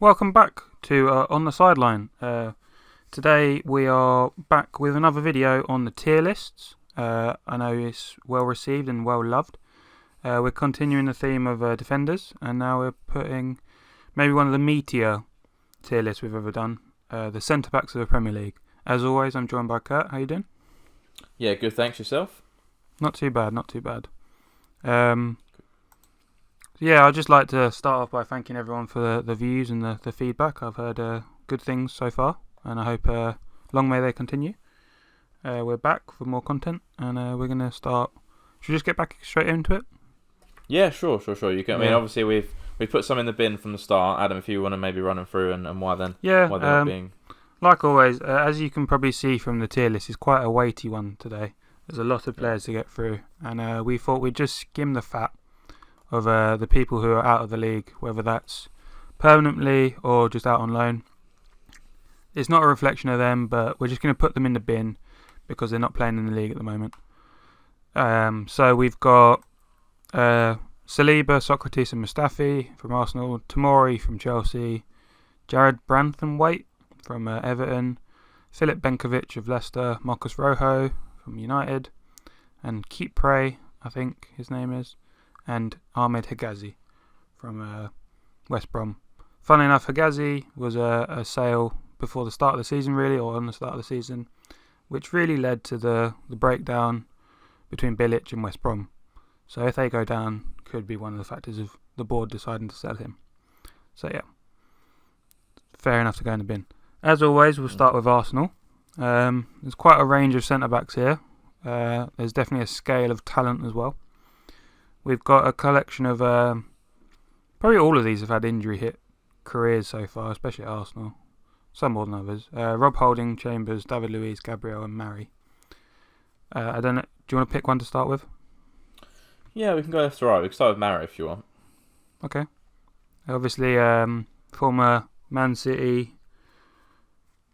Welcome back to On The Sideline. Today we are back with another video on the tier lists. I know it's well received and well loved. We're continuing the theme of defenders, and now we're putting maybe one of the meatier tier lists we've ever done. The centre backs of the Premier League. As always, I'm joined by Kurt. How you doing? Yeah, good. Thanks. Yourself? Not too bad. Yeah, I'd just like to start off by thanking everyone for the views and the feedback. I've heard good things so far, and I hope long may they continue. We're back for more content, and we're going to start. Should we just get back straight into it? Yeah, sure. You can. I mean, obviously we've put some in the bin from the start. Adam, if you want to maybe run them through and why then? Yeah. Why they're not being. Like always, as you can probably see from the tier list, it's quite a weighty one today. There's a lot of players to get through, and we thought we'd just skim the fat of the people who are out of the league, whether that's permanently or just out on loan. It's not a reflection of them, but we're just going to put them in the bin because they're not playing in the league at the moment. So we've got Saliba, Socrates and Mustafi from Arsenal, Tomori from Chelsea, Jared Branthwaite from Everton, Philip Benkovic of Leicester, Marcus Rojo from United, and Kipre, I think his name is, and Ahmed Hegazi from West Brom. Funnily enough, Hegazi was a sale before the start of the season, really, or on the start of the season, which really led to the breakdown between Bilic and West Brom. So if they go down, could be one of the factors of the board deciding to sell him. So yeah, fair enough to go in the bin. As always, we'll start with Arsenal. There's quite a range of centre-backs here. There's definitely a scale of talent as well. We've got a collection of, probably all of these have had injury hit careers so far, especially at Arsenal. Some more than others. Rob Holding, Chambers, David Luiz, Gabriel and Mari. I don't know, do you want to pick one to start with? Yeah, we can go left to right. We can start with Mari if you want. Okay. Obviously, former Man City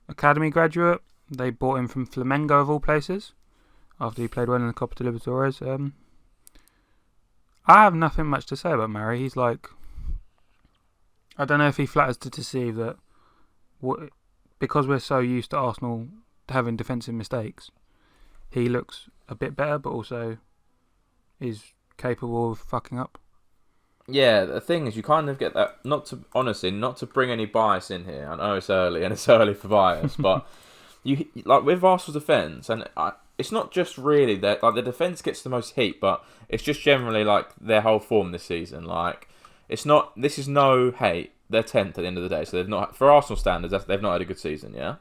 Academy graduate. They bought him from Flamengo of all places after he played well in the Copa Libertadores. I have nothing much to say about Mari. He's like, I don't know if he flatters to deceive that because we're so used to Arsenal having defensive mistakes, he looks a bit better, but also is capable of fucking up. Yeah, the thing is, you kind of get that. Not to bring any bias in here. I know it's early and it's early for bias, but you like with Arsenal's defence, and it's not just really that like the defence gets the most heat, but it's just generally like their whole form this season. Like it's not. This is no hate. They're 10th at the end of the day, so they've not, for Arsenal standards, they've not had a good season, yeah.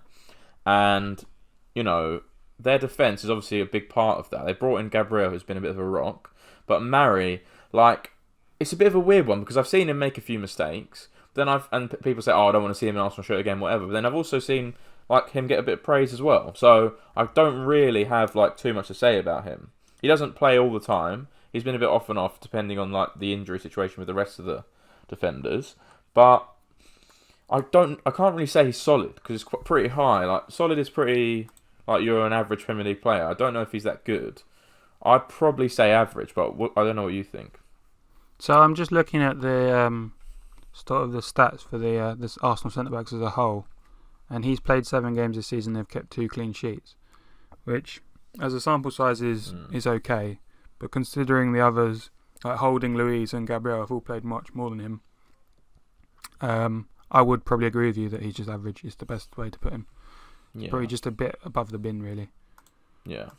And you know their defence is obviously a big part of that. They brought in Gabriel, who's been a bit of a rock, but Mari, like, it's a bit of a weird one because I've seen him make a few mistakes. Then people say, "Oh, I don't want to see him in Arsenal shirt again," whatever. But then I've also seen like him get a bit of praise as well. So I don't really have like too much to say about him. He doesn't play all the time. He's been a bit off and off depending on like the injury situation with the rest of the defenders. But I can't really say he's solid because it's pretty high. Like solid is pretty like you're an average Premier League player. I don't know if he's that good. I'd probably say average, but I don't know what you think. So I'm just looking at the sort of the stats for the this Arsenal centre backs as a whole, and he's played 7 games this season. They've kept 2 clean sheets, which as a sample size is okay, but considering the others like Holding, Luiz and Gabriel have all played much more than him, I would probably agree with you that he's just average. Is the best way to put him. Yeah. Probably just a bit above the bin, really. Yeah.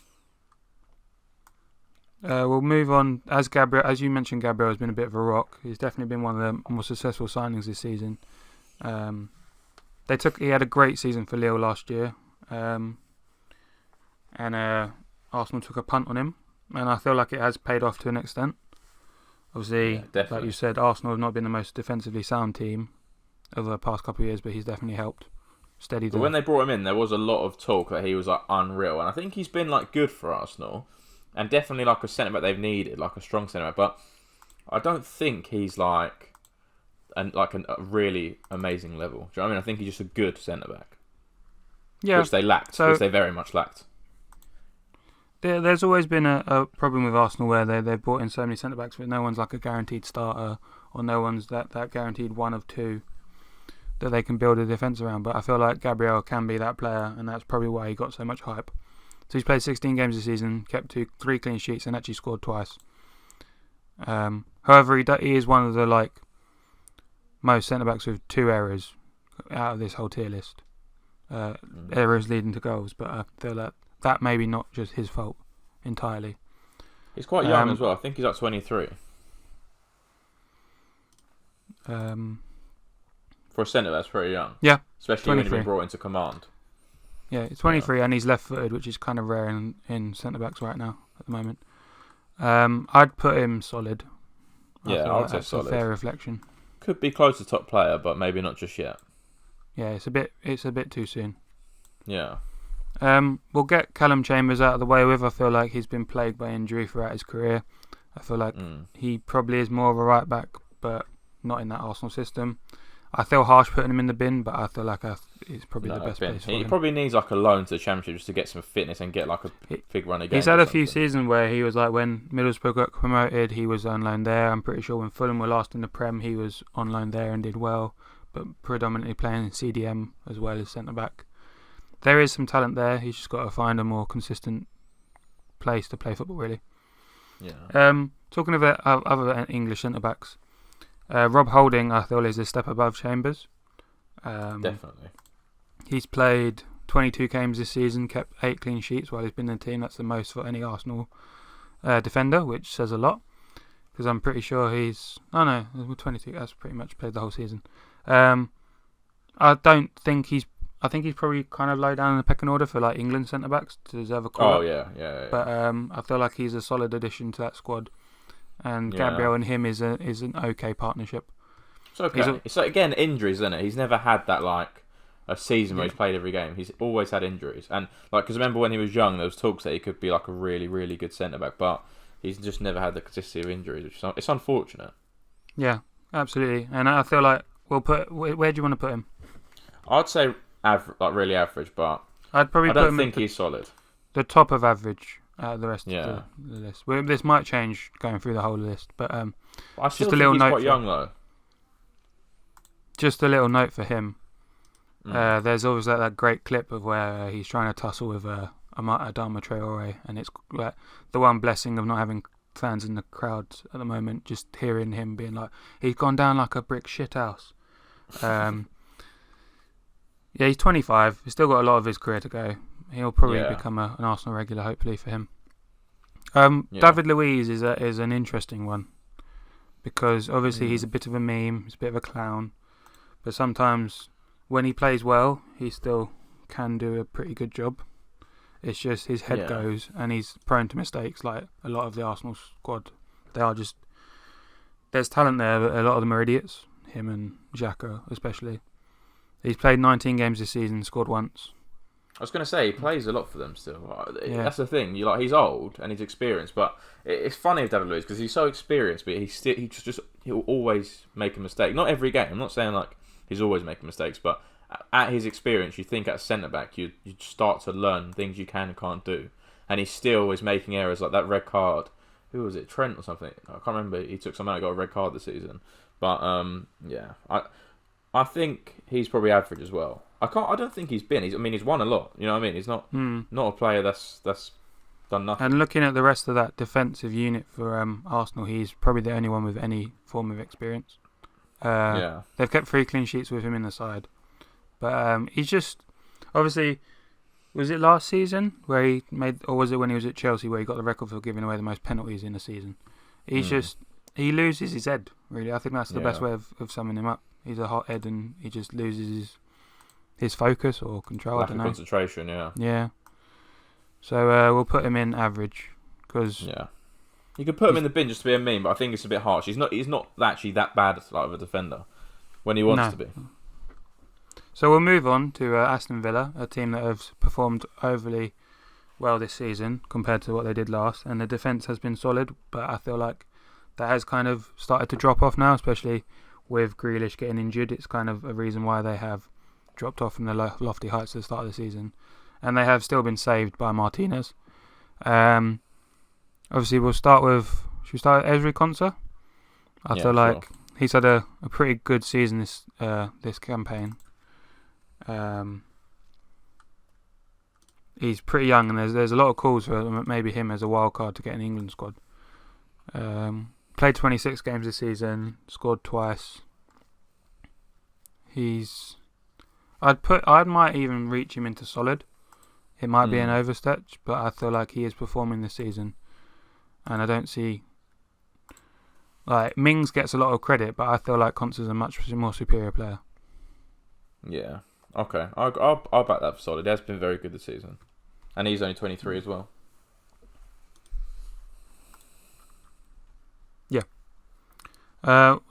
We'll move on. As you mentioned, Gabriel has been a bit of a rock. He's definitely been one of the more successful signings this season. He had a great season for Lille last year, and Arsenal took a punt on him, and I feel like it has paid off to an extent. Obviously, like you said, Arsenal have not been the most defensively sound team over the past couple of years, but he's definitely helped steady. But when they brought him in, there was a lot of talk that he was like unreal, and I think he's been like good for Arsenal. And definitely like a centre back they've needed, like a strong centre back. But I don't think he's like a really amazing level. Do you know what I mean? I think he's just a good centre back. Yeah. Which they lacked, which they very much lacked. There's always been a problem with Arsenal where they've brought in so many centre-backs, but no one's like a guaranteed starter, or no one's that guaranteed one of two. that they can build a defence around. But I feel like Gabriel can be that player, and that's probably why he got so much hype. So he's played 16 games this season, kept 3 clean sheets, and actually scored twice. However, he is one of the most centre backs with 2 errors out of this whole tier list. Errors leading to goals, but I feel that maybe not just his fault entirely. He's quite young as well. I think he's like 23. For a centre, that's pretty young. Yeah, especially 23. when you've been brought into command. Yeah, he's 23 and he's left-footed, which is kind of rare in centre backs right now at the moment. I'd put him solid. I would say solid. A fair reflection. Could be close to top player, but maybe not just yet. Yeah, it's a bit too soon. Yeah. We'll get Calum Chambers out of the way with. I feel like he's been plagued by injury throughout his career. I feel like he probably is more of a right back, but not in that Arsenal system. I feel harsh putting him in the bin, but I feel like it's probably the best place for him. He probably needs like a loan to the Championship just to get some fitness and get like a big run again. He's had a few seasons where he was like, when Middlesbrough got promoted, he was on loan there. I'm pretty sure when Fulham were last in the Prem, he was on loan there and did well, but predominantly playing in CDM as well as centre back. There is some talent there. He's just got to find a more consistent place to play football, really. Yeah. Talking about other English centre backs, Rob Holding, I feel, is a step above Chambers. Definitely. He's played 22 games this season, kept 8 clean sheets while he's been in the team. That's the most for any Arsenal defender, which says a lot. Because I'm pretty sure he's... 22. That's pretty much played the whole season. I think he's probably kind of low down in the pecking order for like England centre backs to deserve a call. Oh yeah. But I feel like he's a solid addition to that squad, and Gabriel and him is an okay partnership. It's okay. It's like, again, injuries, isn't it? He's never had that like a season where he's played every game. He's always had injuries, and because remember when he was young, there was talks that he could be like a really really good centre back, but he's just never had the consistency of injuries, which it's unfortunate. Yeah, absolutely, and I feel like where do you want to put him? I'd say really average, but I'd probably I don't think he's solid. The top of average out of the rest of the list. This might change going through the whole list, but I still think he's quite young though. Just a little note for him. There's always that great clip of where he's trying to tussle with Adama Traore, and it's like the one blessing of not having fans in the crowd at the moment. Just hearing him being like, he's gone down like a brick shithouse. Yeah, he's 25. He's still got a lot of his career to go. He'll probably become an Arsenal regular, hopefully, for him. David Luiz is an interesting one because obviously he's a bit of a meme, he's a bit of a clown, but sometimes when he plays well, he still can do a pretty good job. It's just his head goes and he's prone to mistakes like a lot of the Arsenal squad. There's talent there, but a lot of them are idiots. Him and Xhaka especially. He's played 19 games this season, scored once. I was going to say, he plays a lot for them still. That's the thing. He's old and he's experienced, but it's funny with David Luiz because he's so experienced, but he'll always make a mistake. Not every game. I'm not saying like he's always making mistakes, but at his experience, you think at centre back, you start to learn things you can and can't do, and he still is making errors like that red card. Who was it? Trent or something? I can't remember. He took someone out and got a red card this season, but I think he's probably average as well. I don't think he's been. He's won a lot. You know what I mean? He's not a player that's done nothing. And looking at the rest of that defensive unit for Arsenal, he's probably the only one with any form of experience. They've kept 3 clean sheets with him in the side, but he's just obviously. Was it last season where he made, or was it when he was at Chelsea where he got the record for giving away the most penalties in a season? He's he loses his head. Really, I think that's the best way of summing him up. He's a hot head and he just loses his focus or control. Lack of concentration, Yeah. So we'll put him in average because you could put him in the bin just to be a meme, but I think it's a bit harsh. He's not actually that bad of a defender when he wants to be. So we'll move on to Aston Villa, a team that have performed overly well this season compared to what they did last, and the defence has been solid, but I feel like that has kind of started to drop off now, especially with Grealish getting injured. It's kind of a reason why they have dropped off from the lofty heights at the start of the season, and they have still been saved by Martinez. Obviously, should we start with Ezri Konsa? I feel like he's had a pretty good season this campaign. He's pretty young, and there's a lot of calls for maybe him as a wild card to get an England squad. Played 26 games this season, scored twice. I might even reach him into solid. It might be an overstretch, but I feel like he is performing this season, and I don't see. Like, Mings gets a lot of credit, but I feel like Conte's a much more superior player. Yeah. Okay. I'll back that for solid. He has been very good this season, and he's only 23 as well. Yeah.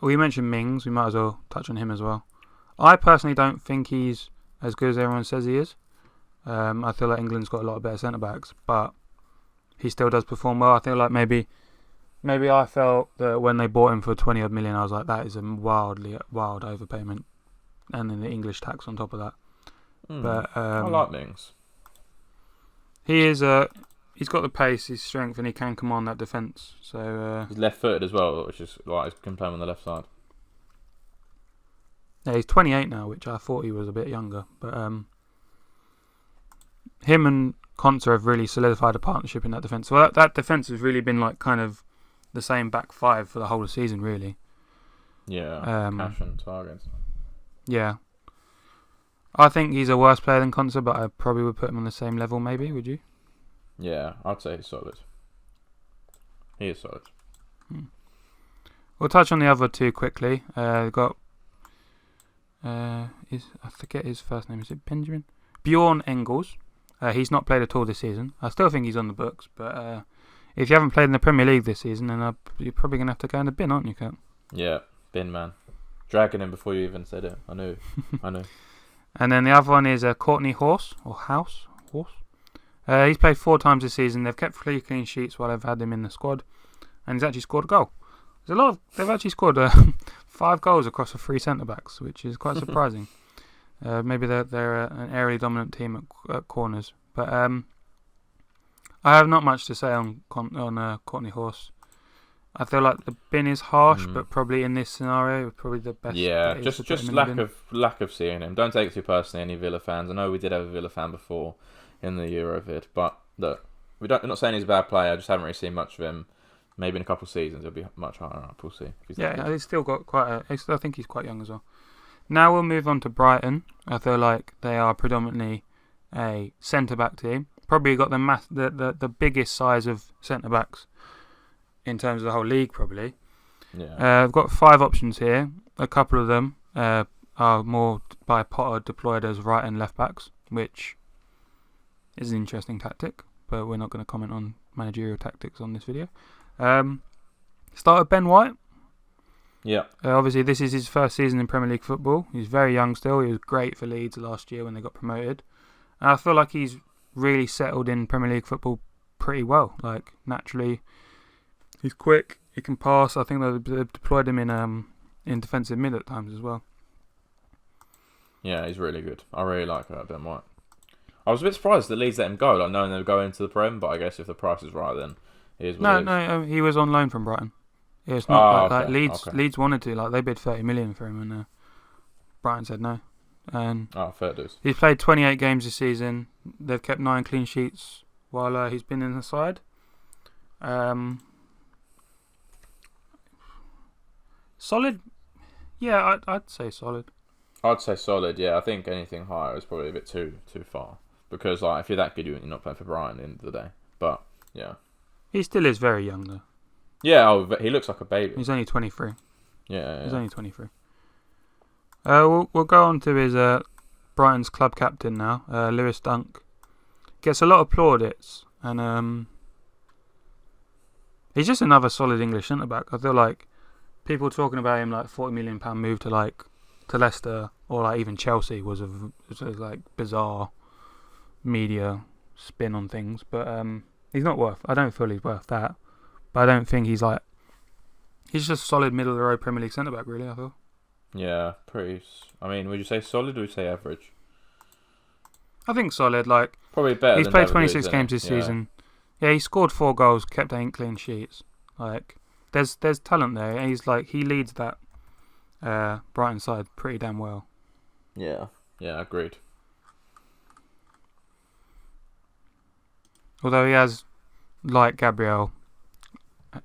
We mentioned Mings. We might as well touch on him as well. I personally don't think he's as good as everyone says he is. I feel like England's got a lot of better centre backs, but he still does perform well. I feel like maybe I felt that when they bought him for 20 odd million, I was like, that is a wild overpayment, and then the English tax on top of that. But I like Mings. He's got the pace, his strength, and he can command that defence. So he's left-footed as well, which is like he can play on the left side. Yeah, he's 28 now, which I thought he was a bit younger. But him and Conte have really solidified a partnership in that defence. So that defence has really been like kind of the same back five for the whole of the season, really. Yeah, cash and targets. Yeah. I think he's a worse player than Conte, but I probably would put him on the same level, maybe, would you? Yeah, I'd say he's solid. He is solid. We'll touch on the other two quickly. We've got... I forget his first name. Is it Benjamin? Bjorn Engels. He's not played at all this season. I still think he's on the books, but if you haven't played in the Premier League this season, then you're probably going to have to go in the bin, aren't you, Kat? Yeah, bin man. Dragging him before you even said it. I know. And then the other one is Courtney Horse. He's played 4 times this season. They've kept 3 clean sheets while they've had him in the squad, and he's actually scored a goal. They've actually scored 5 goals across the 3 centre backs, which is quite surprising. Maybe they're an aerially dominant team at corners, but I have not much to say on Courtney Horse. I feel like the bin is harsh, but probably in this scenario, probably the best. Yeah, just lack of seeing him. Don't take it too personally, any Villa fans. I know we did have a Villa fan before in the Eurovid, but look, we're not saying he's a bad player. I just haven't really seen much of him. Maybe in a couple of seasons he'll be much higher up. We'll see. He's still got I think he's quite young as well. Now we'll move on to Brighton. I feel like they are predominantly a centre back team. Probably got the biggest size of centre backs in terms of the whole league, probably. Yeah. I've got 5 options here. A couple of them are more by Potter deployed as right and left backs, which is an interesting tactic, but we're not going to comment on managerial tactics on this video. Started Ben White. Yeah. Obviously, this is his first season in Premier League football. He's very young still. He was great for Leeds last year when they got promoted. And I feel like he's really settled in Premier League football pretty well. Like, naturally, he's quick. He can pass. I think they've deployed him in defensive mid at times as well. Yeah, he's really good. I really like Ben White. I was a bit surprised that Leeds let him go, like knowing they were going into the Prem, but I guess if the price is right, then it is what it is. No, he was on loan from Brighton. Yeah, it's not like Leeds. Okay. Leeds wanted to, they bid 30 million for him, and Brighton said no. And fair dues. He's played 28 games this season. They've kept 9 clean sheets while he's been in the side. Solid. Yeah, I'd say solid. I'd say solid. Yeah, I think anything higher is probably a bit too far, because if you're that good, you're not playing for Brighton at the end of the day. But yeah, he still is very young though. Yeah, he looks like a baby. He's only 23. Yeah. He's only 23. We'll go on to his Brighton's club captain now, Lewis Dunk. Gets a lot of plaudits, and he's just another solid English centre back. I feel like people talking about him like £40 million move to Leicester or even Chelsea was a bizarre media spin on things, but he's not worth. I don't feel he's worth that, but I don't think he's just a solid middle of the road Premier League centre back. Really, I feel. Yeah, pretty. I mean, would you say solid or would you say average? I think solid. Probably better. He's played 26 games this season. Yeah, he scored 4 goals, kept 8 clean sheets. There's talent there. And he leads that Brighton side pretty damn well. Yeah, agreed. Although he has, like Gabriel,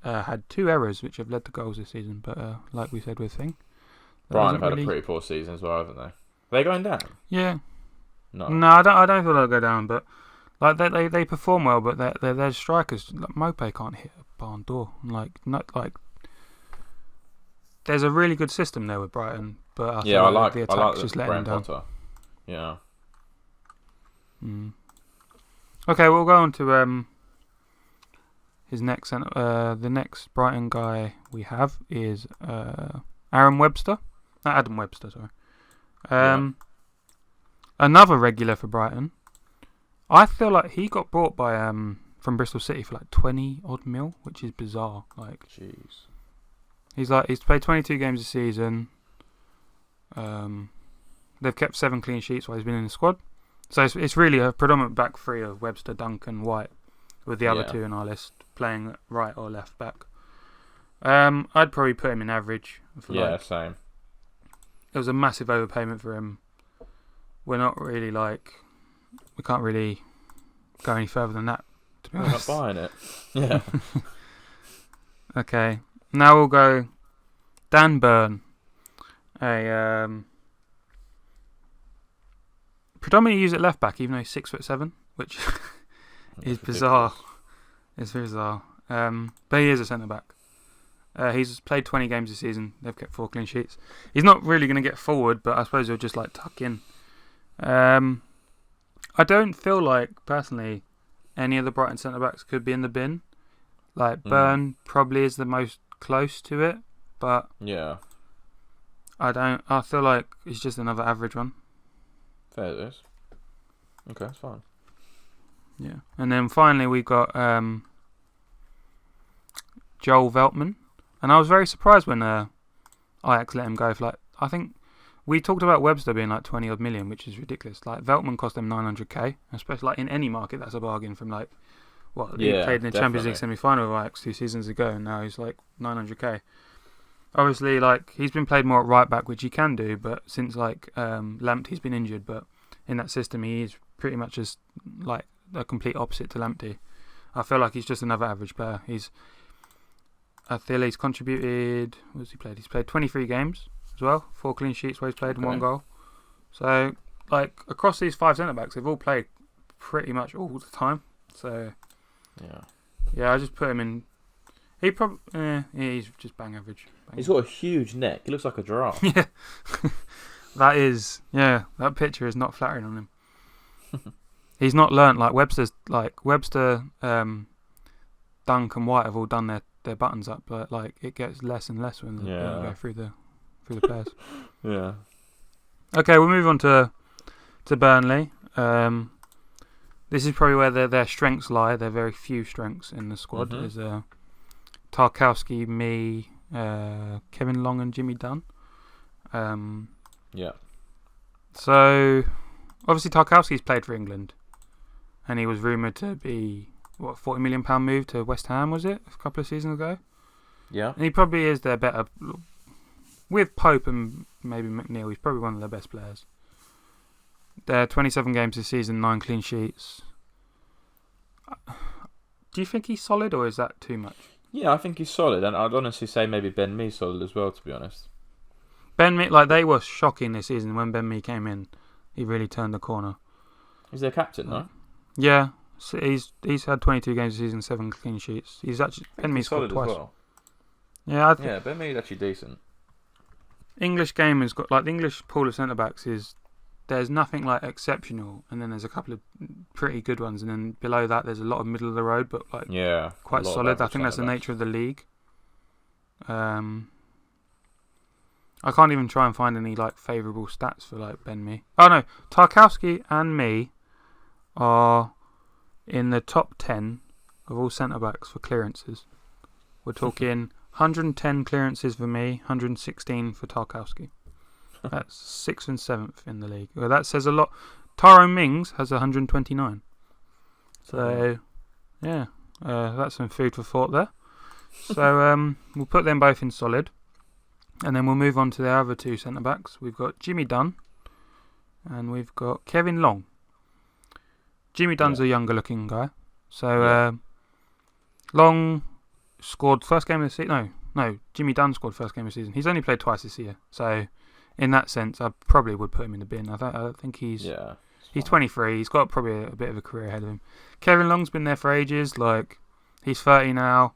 had 2 errors which have led to goals this season. But like we said with Thing, Brighton have had a pretty poor season as well, haven't they? Are they going down? Yeah. No, I don't feel they'll go down. But like they perform well, but their strikers, like Mope can't hit a barn door. There's a really good system there with Brighton, but I feel like the attack's just letting them down. Potter. Yeah. Okay, we'll go on to his next. The next Brighton guy we have is Adam Webster. Sorry. Another regular for Brighton. I feel like he got bought by from Bristol City for like 20 odd mil, which is bizarre. Like, jeez. He's played 22 games a season. They've kept 7 clean sheets while he's been in the squad. So it's really a predominant back three of Webster, Duncan, White, with the other 2 in our list playing right or left back. I'd probably put him in average. Same. It was a massive overpayment for him. We're not really we can't really go any further than that, to be honest. We're not buying it. Yeah. Okay. Now we'll go Dan Burn, a predominantly used at left back, even though he's 6'7", which is bizarre. It's bizarre. But he is a centre back. He's played 20 games this season. They've kept 4 clean sheets. He's not really going to get forward, but I suppose he'll just tuck in. I don't feel like personally any of the Brighton centre backs could be in the bin. Burn probably is the most close to it, but yeah, I feel like it's just another average one. Fair it is. Okay, that's fine. Yeah, and then finally we got Joel Veltman, and I was very surprised when Ajax let him go for I think we talked about Webster being 20 odd million, which is ridiculous. Veltman cost them 900k, especially in any market that's a bargain from he played in the Champions League semi-final with Ajax 2 seasons ago, and now he's 900k. Obviously, he's been played more at right back, which he can do, but since Lamptey's been injured, but in that system he is pretty much just a complete opposite to Lamptey. I feel like he's just another average player. I feel he's contributed. What has he played? He's played 23 games as well, 4 clean sheets where he's played and 1 goal. So across these 5 centre backs, they've all played pretty much all the time. So yeah, I just put him in. He probably he's just bang average. He's got a huge neck. He looks like a giraffe. Yeah, that picture is not flattering on him. He's not learnt Webster's. Webster, Dunk and White have all done their buttons up, but it gets less and less when you go through the players. Yeah. Okay, we'll move on to Burnley. This is probably where their strengths lie. There are very few strengths in the squad. There's Tarkowski, me, Kevin Long and Jimmy Dunn. Yeah. So, obviously Tarkowski's played for England. And he was rumoured to be, £40 million move to West Ham, was it? A couple of seasons ago? Yeah. And he probably is their better... With Pope and maybe McNeil, he's probably one of their best players. They're 27 games this season, 9 clean sheets. Do you think he's solid, or is that too much? Yeah, I think he's solid, and I'd honestly say maybe Ben Mee's solid as well, to be honest. Ben Mee, they were shocking this season when Ben Mee came in. He really turned the corner. He's their captain, no? Yeah, so he's had 22 games this season, 7 clean sheets. He's actually Ben Mee's scored twice. As well. Yeah, Ben Mee's actually decent. English game has got the English pool of centre backs is. There's nothing exceptional, and then there's a couple of pretty good ones, and then below that there's a lot of middle of the road, but quite solid. I think that's the nature of the league. I can't even try and find any favourable stats for Ben Mee. Oh no, Tarkowski and Mee are in the top 10 of all centre backs for clearances. We're talking 110 clearances for Mee, 116 for Tarkowski. That's 6th and 7th in the league. Well, that says a lot. Tyrone Mings has 129. So, that's some food for thought there. So, we'll put them both in solid. And then we'll move on to the other two centre-backs. We've got Jimmy Dunn and we've got Kevin Long. Jimmy Dunn's a younger-looking guy. So, Long scored first game of the season. No, Jimmy Dunn scored first game of the season. He's only played twice this year. So, in that sense, I probably would put him in the bin. I think he's 23. He's got probably a bit of a career ahead of him. Kevin Long's been there for ages. Like, he's 30 now.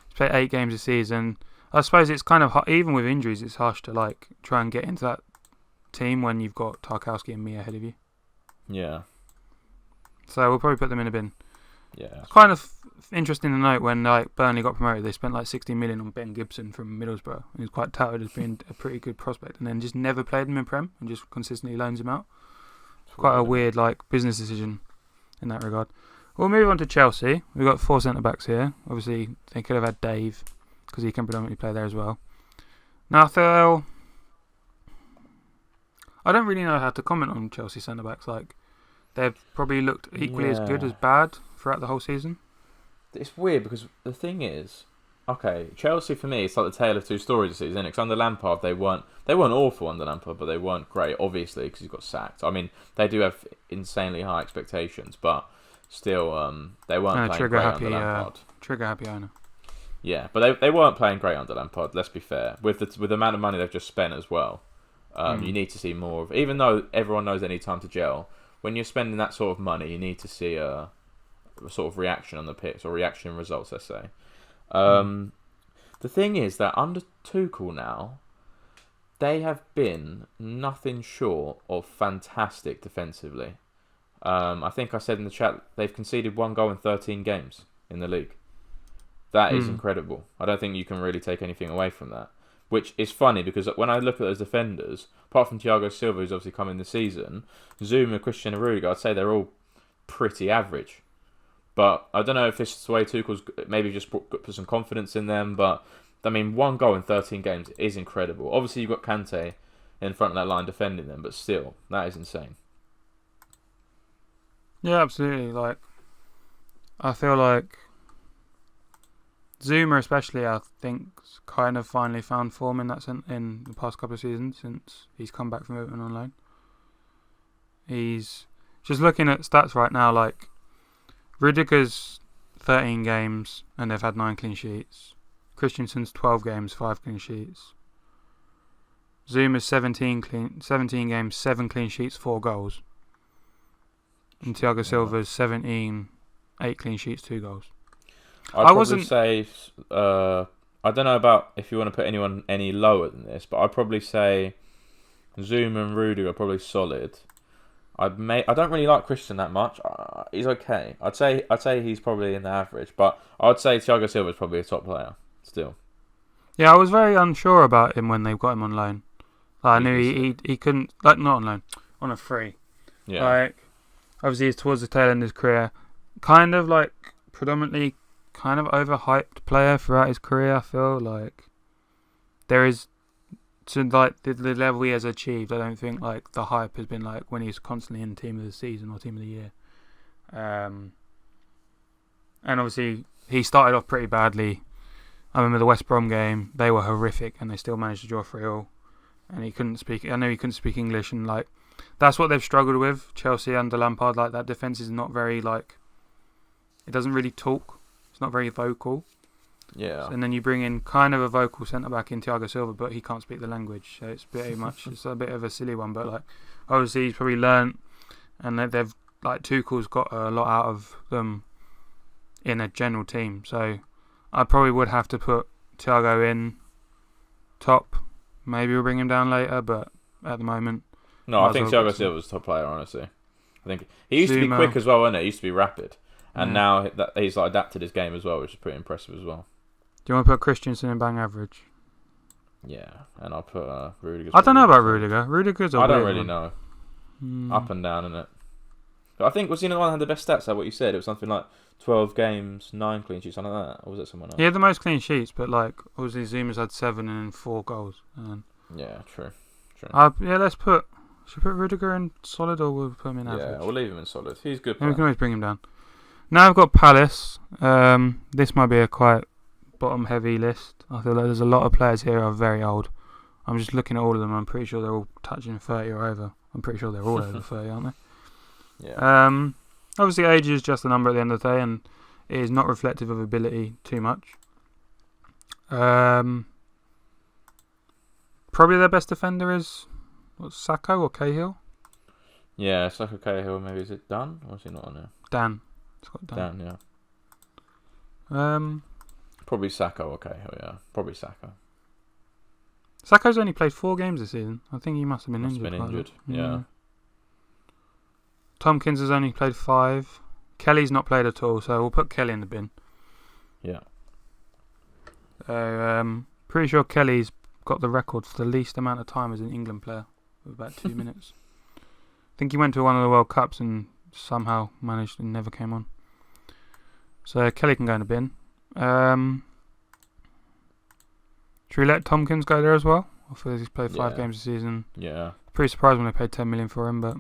He's played 8 games a season. I suppose it's kind of even with injuries, it's harsh to like try and get into that team when you've got Tarkowski and Mia ahead of you. Yeah. So we'll probably put them in a bin. Yeah. It's kind of interesting to note when like Burnley got promoted, they spent like 60 million on Ben Gibson from Middlesbrough. He was quite touted as being a pretty good prospect, and then just never played him in Prem and just consistently loans him out. Quite a weird like business decision in that regard. We'll move on to Chelsea. We've got 4 centre backs here. Obviously, they could have had Dave, because he can predominantly play there as well. Now, I don't really know how to comment on Chelsea centre-backs. Like, they've probably looked equally as good as bad throughout the whole season. It's weird because the thing is, okay, Chelsea for me, it's like the tale of two stories this season, isn't it? 'Cause under Lampard, they weren't awful under Lampard, but they weren't great, obviously, because he got sacked. I mean, they do have insanely high expectations, but still, they weren't playing great under Lampard. Trigger-happy owner. Yeah, but they weren't playing great under Lampard. Let's be fair. With the amount of money they've just spent as well, you need to see more of. Even though everyone knows they need time to gel, when you're spending that sort of money, you need to see a sort of reaction on the pitch or reaction in results. Let's say. The thing is that under Tuchel now, they have been nothing short of fantastic defensively. I think I said in the chat they've conceded 1 goal in 13 games in the league. That is incredible. I don't think you can really take anything away from that. Which is funny because when I look at those defenders, apart from Thiago Silva, who's obviously come in this season, Zuma, Christian and Rudiger, I'd say they're all pretty average. But I don't know if this is the way Tuchel's maybe just put some confidence in them. But, I mean, 1 goal in 13 games is incredible. Obviously, you've got Kante in front of that line defending them, but still, that is insane. Yeah, absolutely. Like, I feel like Zuma, especially, I think, kind of finally found form in that sense in the past couple of seasons since he's come back from Everton on loan. He's just looking at stats right now. Like Rudiger's 13 games and they've had 9 clean sheets. Christensen's 12 games, 5 clean sheets. Zuma's 17 games, 7 clean sheets, 4 goals. And Thiago Silva's 17, 8 clean sheets, 2 goals. I'd probably say, I don't know about if you want to put anyone any lower than this, but I'd probably say Zuma and Rudiger are probably solid. I don't really like Christian that much. He's okay. I'd say he's probably in the average, but I'd say Thiago Silva is probably a top player still. Yeah, I was very unsure about him when they got him on loan. I knew he couldn't, like, not on loan, on a free. Yeah. Like, obviously he's towards the tail end of his career. Kind of like predominantly kind of overhyped player throughout his career. I feel like there is to like the level he has achieved. I don't think like the hype has been like when he's constantly in team of the season or team of the year. And obviously he started off pretty badly. I remember the West Brom game; they were horrific, and they still managed to draw 3-3. And he couldn't speak. I know he couldn't speak English, and like that's what they've struggled with. Chelsea under Lampard, like that defense is not very like. It doesn't really talk. It's not very vocal. Yeah. And then you bring in kind of a vocal centre-back in Thiago Silva, but he can't speak the language. So it's pretty much, it's a bit of a silly one. But like, obviously he's probably learnt, and they've, like, Tuchel's got a lot out of them in a general team. So I probably would have to put Thiago in top. Maybe we'll bring him down later, but at the moment... No, I think Thiago Silva's top player, honestly. I think he used to be quick as well, wasn't he? He used to be rapid. And now he's like adapted his game as well, which is pretty impressive as well. Do you want to put Christensen in bang average? Yeah, and I'll put Rudiger. I don't know about Rudiger. Rudiger's I don't really know. Up and down, isn't it? But I think, was he the one that had the best stats, like what you said? It was something like 12 games, 9 clean sheets, something like that. Or was it someone else? He had the most clean sheets, but like, obviously Zuma's had 7 and 4 goals. Yeah, true. Yeah, let's put... Should we put Rudiger in solid or we'll put him in average? Yeah, we'll leave him in solid. He's good. Yeah, we can always bring him down. Now I've got Palace. This might be a quite bottom-heavy list. I feel like there's a lot of players here who are very old. I'm just looking at all of them. I'm pretty sure they're all touching 30 or over. I'm pretty sure they're all over 30, aren't they? Yeah. Obviously, age is just a number at the end of the day, and it is not reflective of ability too much. Probably their best defender is Sacco or Cahill? Yeah, Sacco Cahill. Maybe is it Dan or is he not on there? Dan. It's got Dan. Dan, yeah. Probably Sacco or Cahill. Yeah, probably Sacco. Sacco's only played 4 games this season. I think he must have been injured. Yeah. Tompkins has only played 5. Kelly's not played at all, so we'll put Kelly in the bin. Yeah. Pretty sure Kelly's got the record for the least amount of time as an England player, with about 2 minutes. I think he went to one of the World Cups and somehow managed and never came on. So Kelly can go in the bin. Should we let Tompkins go there as well? I feel he's played 5 games this season. Yeah. Pretty surprised when they paid 10 million for him, but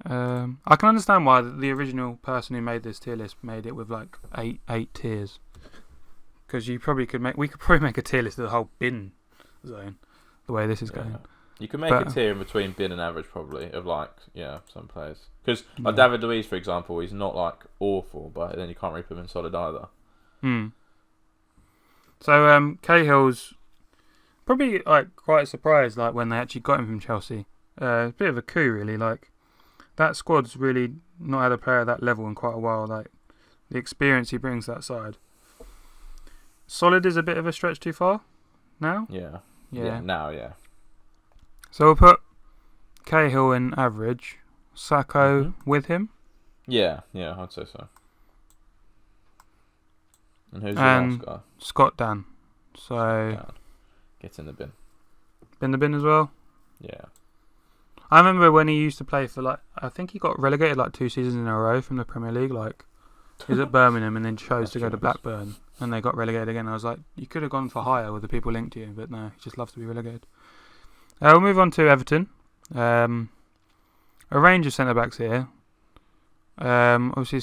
I can understand why the original person who made this tier list made it with like eight tiers. Because we could probably make a tier list of the whole bin zone, the way this is going. You could make a tier in between bin and average, probably, of some players. Because David Luiz, for example, he's not like awful, but then you can't really put him in solid either. So Cahill's probably like quite surprised like when they actually got him from Chelsea. It's a bit of a coup, really. Like that squad's really not had a player at that level in quite a while. Like the experience he brings to that side. Solid is a bit of a stretch too far now. Yeah. So we'll put Cahill in average, Sacco with him. Yeah, I'd say so. And who's the last guy? Scott Dan. So Dan. Gets in the bin. In the bin as well? Yeah. I remember when he used to play for I think he got relegated 2 seasons in a row from the Premier League. He was at Birmingham and then chose to go to Blackburn and they got relegated again. I was like, you could have gone for higher with the people linked to you, but no, he just loves to be relegated. We'll move on to Everton. A range of centre backs here. Obviously,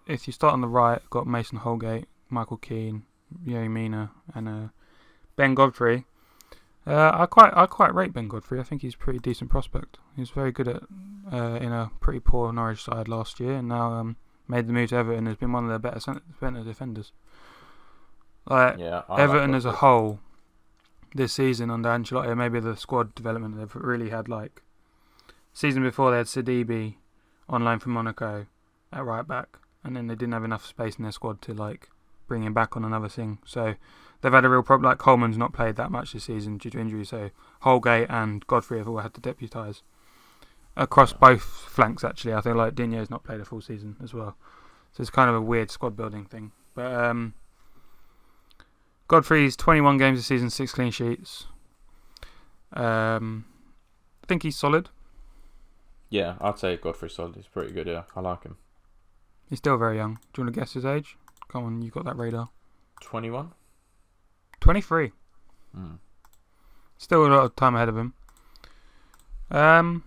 if you start on the right, got Mason Holgate, Michael Keane, Yerry Mina, and Ben Godfrey. I quite rate Ben Godfrey. I think he's a pretty decent prospect. He was very good in a pretty poor Norwich side last year, and now made the move to Everton. Has been one of their better defenders. Everton as a whole this season under Ancelotti, maybe the squad development they've really had. Season before they had Sidibe on loan from Monaco at right back, and then they didn't have enough space in their squad to bring him back on another thing. So they've had a real problem. Coleman's not played that much this season due to injury, so Holgate and Godfrey have all had to deputise across both flanks. Actually, I think Dinier's not played a full season as well, so it's kind of a weird squad building thing. But Godfrey's 21 games this season, 6 clean sheets. I think he's solid. Yeah, I'd say Godfrey's solid. He's pretty good. Yeah, I like him. He's still very young. Do you want to guess his age? Come on, you got that radar. 21? 23. Still a lot of time ahead of him. I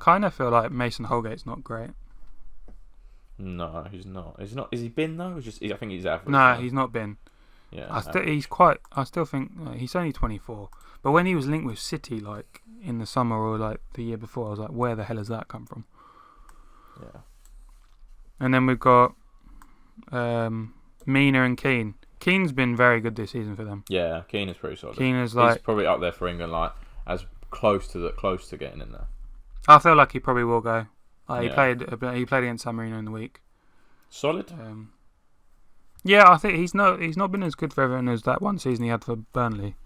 kind of feel like Mason Holgate's not great. No, he's not. Is he bin though? I think he's average. No, he's not bin. Yeah, I still think he's only 24. But when he was linked with City, in the summer or the year before, I was like, where the hell has that come from? Yeah. And then we've got Mina and Keane. Keane's been very good this season for them. Yeah, Keane is pretty solid. Keane is he's probably up there for England, as close to getting in there. I feel like he probably will go. He played against San Marino in the week. Solid. Yeah, I think he's not been as good for Everton as that one season he had for Burnley,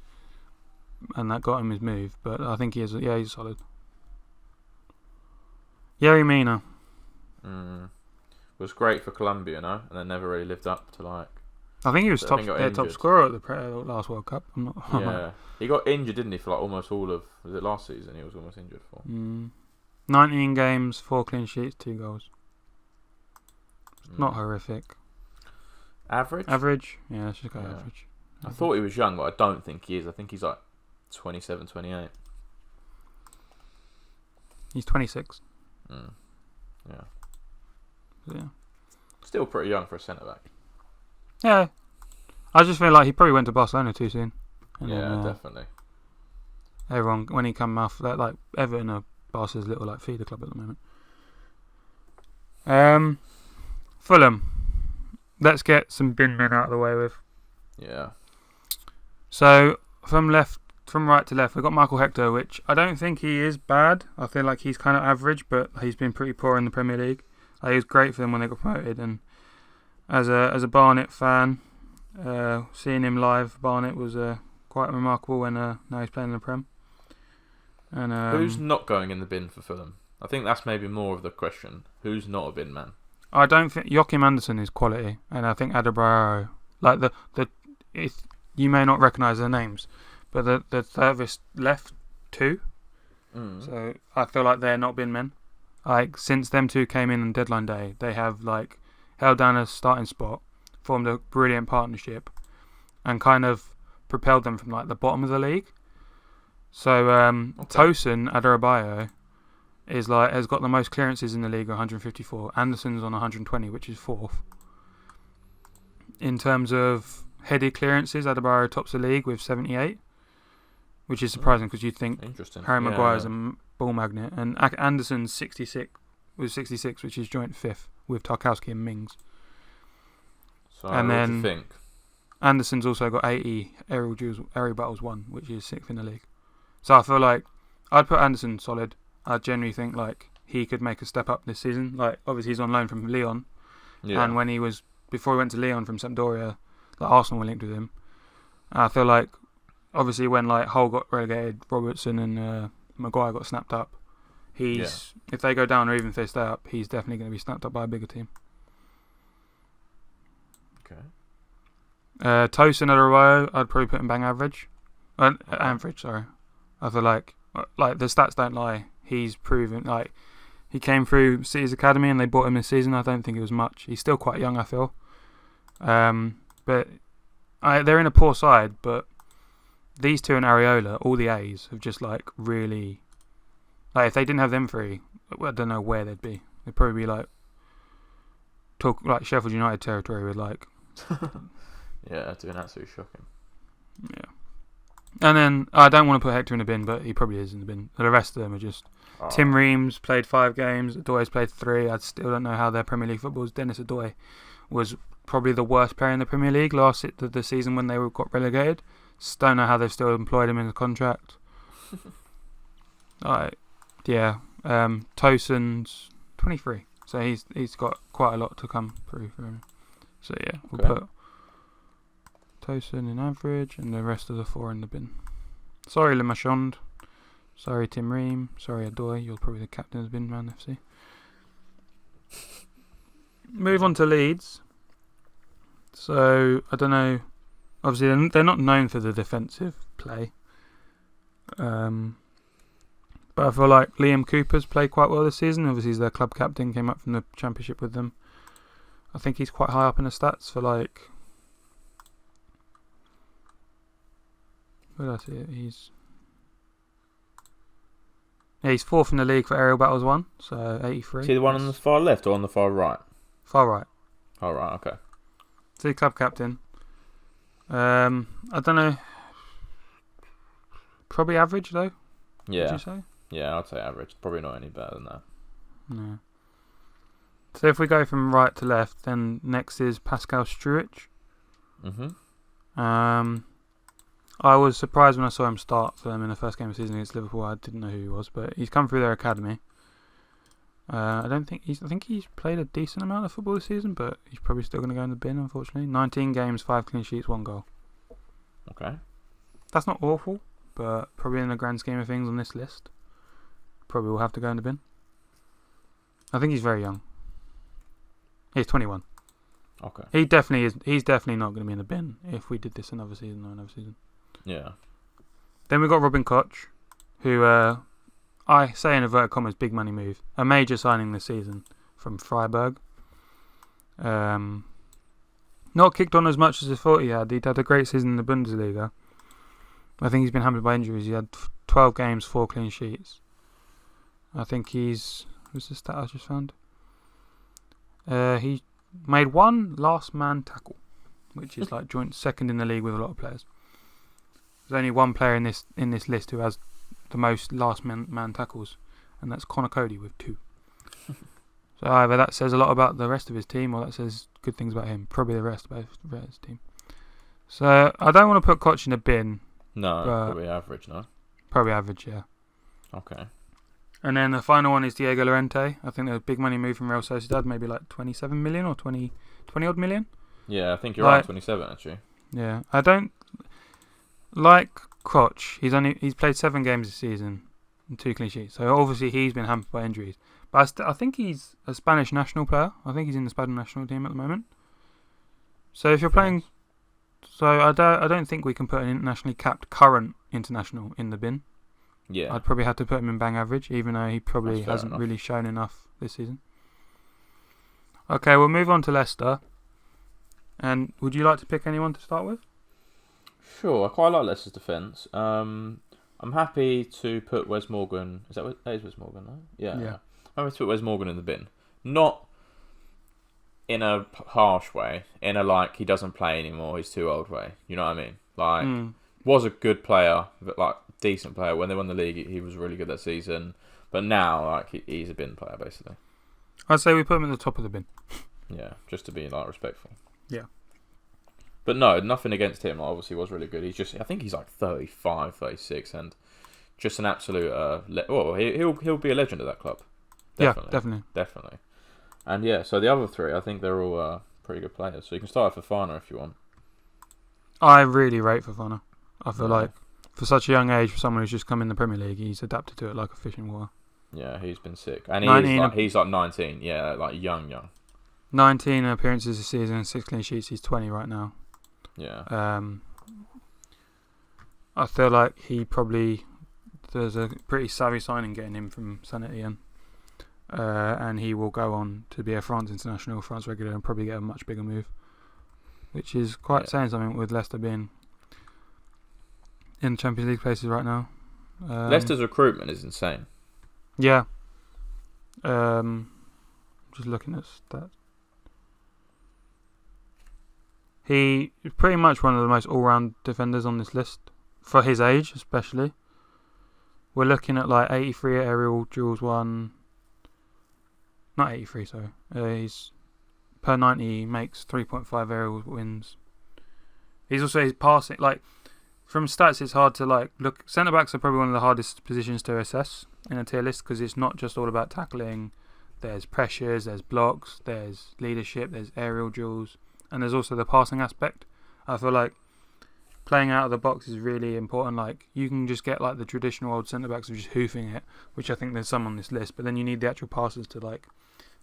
and that got him his move. But I think he is. Yeah, he's solid. Yerry Mina. Was great for Colombia, and then never really lived up to I think he was their top scorer at the last World Cup. He got injured, didn't he? For almost all of last season. He was almost injured for. 19 games, 4 clean sheets, 2 goals. Not horrific. Average? Yeah, let's just go average. I thought he was young, but I don't think he is. I think he's 27, 28. He's 26. Yeah. Still pretty young for a centre back. Yeah. I just feel like he probably went to Barcelona too soon. And yeah, then, definitely. Everyone, when he come off that, like Everton are Barca's little like feeder club at the moment. Fulham. Let's get some bin men out of the way with. Yeah. So from right to left, we've got Michael Hector, which I don't think he is bad. I feel like he's kind of average, but he's been pretty poor in the Premier League. He was great for them when they got promoted, and as a Barnet fan, seeing him live, Barnet was quite remarkable. When now he's playing in the Prem. And who's not going in the bin for Fulham? I think that's maybe more of the question. Who's not a bin man? I don't think Joachim Andersen is quality, and I think Adebayo, like you may not recognise their names, but the furthest left two. So I feel like they're not bin men. Like since them two came in on deadline day, they have like held down a starting spot, formed a brilliant partnership, and kind of propelled them from like the bottom of the league. So Tosin Adebayo has got the most clearances in the league, 154. Anderson's on 120, which is fourth. In terms of headed clearances, Adebayo tops the league with 78, which is surprising because you'd think Harry Maguire's a ball magnet, and Anderson's 66, which is joint fifth with Tarkowski and Mings. So and what then do you think? Anderson's also got 80 aerial battles won, which is sixth in the league. So I feel like I'd put Anderson solid. I genuinely think like he could make a step up this season. Like obviously he's on loan from Lyon, and before he went to Lyon from Sampdoria, like Arsenal were linked with him. I feel like obviously when like Hull got relegated, Robertson and Maguire got snapped up. If they go down or even if they stay up, he's definitely going to be snapped up by a bigger team. Okay. Tosin Adebayo, I'd probably put him bang average. Average, sorry. I feel like the stats don't lie. He's proven like he came through City's academy and they bought him this season. I don't think it was much. He's still quite young, I feel. But they're in a poor side. But these two and Areola, all the A's have just like really like if they didn't have them three, I don't know where they'd be. They'd probably be like Sheffield United territory with like. Yeah, doing absolutely shocking. Yeah. And then I don't want to put Hector in the bin, but he probably is in the bin. The rest of them are just Tim Reams played 5 games, Adoy's played 3. I still don't know how their Premier League football is. Dennis Adoy was probably the worst player in the Premier League the season when they got relegated. Just don't know how they've still employed him in the contract. Tosin's 23, so he's got quite a lot to come through for him. So yeah, we'll put Tosin in average and the rest of the 4 in the bin. Sorry, Le Marchand. Sorry, Tim Ream. Sorry, Adoy. You're probably the captain of the bin man FC. Move on to Leeds. So, I don't know. Obviously, they're not known for the defensive play. But I feel like Liam Cooper's played quite well this season. Obviously, he's their club captain, came up from the Championship with them. I think he's quite high up in the stats for like... Where did I see it? He's 4th in the league for aerial battles won, so 83. Is he the one on the far left or on the far right? Far right. Oh, right, okay. So he's club captain. I don't know. Probably average though. Yeah. Would you say? Yeah, I'd say average. Probably not any better than that. No. So if we go from right to left, then next is Pascal Stewart. I was surprised when I saw him start for them in the first game of the season against Liverpool. I didn't know who he was, but he's come through their academy. I think he's played a decent amount of football this season, but he's probably still going to go in the bin, unfortunately. 19 games, 5 clean sheets, 1 goal. Okay. That's not awful, but probably in the grand scheme of things on this list, probably will have to go in the bin. I think he's very young. He's 21. Okay. He definitely is. He's definitely not going to be in the bin if we did this another season. Yeah. Then we've got Robin Koch, who I say in inverted commas, big money move. A major signing this season from Freiburg. Not kicked on as much as I thought he had. He'd had a great season in the Bundesliga. I think he's been hampered by injuries. He had 12 games, 4 clean sheets. I think what's the stat I just found? He made 1 last man tackle which is like joint second in the league with a lot of players. There's only one player in this list who has the most last man tackles, and that's Connor Cody with 2. So either that says a lot about the rest of his team, or that says good things about him. Probably the rest of his team. So I don't want to put Koch in a bin. No, probably average, no? Probably average, yeah. Okay. And then the final one is Diego Lorente. I think a big money move from Real Sociedad, maybe like 27 million or 20 odd million. Yeah, I think you're right, 27 actually. Yeah, I don't like Koch. He's played 7 games this season and 2 clean sheets. So obviously he's been hampered by injuries. But I think he's a Spanish national player. I think he's in the Spanish national team at the moment. So if you're playing, I don't think we can put an internationally capped current international in the bin. Yeah, I'd probably have to put him in bang average, even though he probably hasn't enough. really shown enough this season. Okay, we'll move on to Leicester. And would you like to pick anyone to start with? Sure, I quite like Leicester's defence. I'm happy to put Wes Morgan. That is Wes Morgan, no? Yeah. I'm happy to put Wes Morgan in the bin. Not in a harsh way, in a like he doesn't play anymore, he's too old way. You know what I mean? Like, was a good player, but like decent player. When they won the league, he was really good that season. But now, like, he's a bin player, basically. I'd say we put him at the top of the bin. Yeah, just to be like respectful. Yeah. But no, nothing against him. Obviously, was really good. I think he's like 35, 36, and just an absolute. He'll be a legend at that club. Definitely. Yeah, definitely. And yeah, so the other 3, I think they're all pretty good players. So you can start with Fofana if you want. I really rate Fofana. I feel like for such a young age, for someone who's just come in the Premier League, he's adapted to it like a fish in water. Yeah, he's been sick, and he's like 19. Yeah, like young. 19 appearances this season, 6 clean sheets. He's 20 right now. Yeah. I feel like there's a pretty savvy signing getting him from Saint Etienne. And he will go on to be a France international, France regular, and probably get a much bigger move, which is quite saying something with Leicester being in Champions League places right now. Leicester's recruitment is insane. Yeah. Just looking at stats. He is pretty much one of the most all-round defenders on this list, for his age especially. We're looking at like 83 aerial duels won. Not 83, sorry. He's per 90, he makes 3.5 aerial wins. He's his passing, like, from stats it's hard to like look. Centre backs are probably one of the hardest positions to assess in a tier list because it's not just all about tackling. There's pressures, there's blocks, there's leadership, there's aerial duels, and there's also the passing aspect. I feel like playing out of the box is really important. Like, you can just get like the traditional old centre backs of just hoofing it, which I think there's some on this list, but then you need the actual passes to like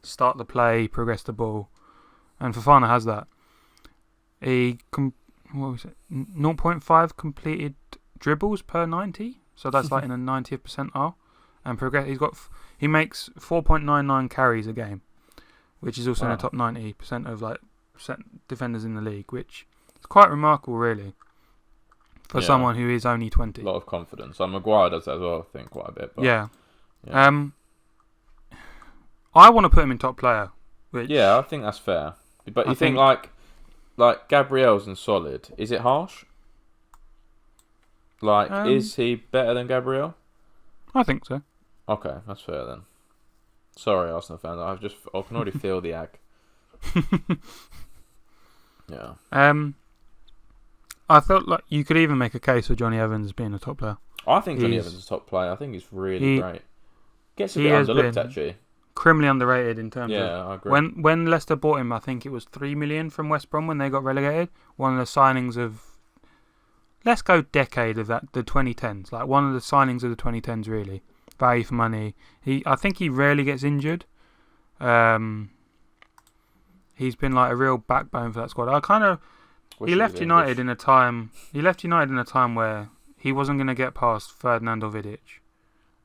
start the play, progress the ball, and Fofana has that. What was it? 0.5 completed dribbles per 90, so that's like in the 90th percentile, and he makes 4.99 carries a game, which is also in the top 90% of like defenders in the league, which is quite remarkable, really, for someone who is only 20. A lot of confidence. And Maguire does that as well, I think, quite a bit. But, yeah. I want to put him in top player. Yeah, I think that's fair. But you think like Gabriel's in solid. Is it harsh? Like, is he better than Gabriel? I think so. Okay, that's fair then. Sorry, Arsenal fans. I can already feel the ag. Yeah. I felt like you could even make a case for Johnny Evans being a top player. I think Johnny Evans is a top player. I think he's really great. Gets a bit underlooked, actually. Criminally underrated in terms of... Yeah, I agree. When Leicester bought him, I think it was 3 million from West Brom when they got relegated. One of the signings of... Let's go decade of that, the 2010s. Like, one of the signings of the 2010s, really. Value for money. I think he rarely gets injured. He's been like a real backbone for that squad. He left United in a time where he wasn't going to get past Ferdinand or Vidic.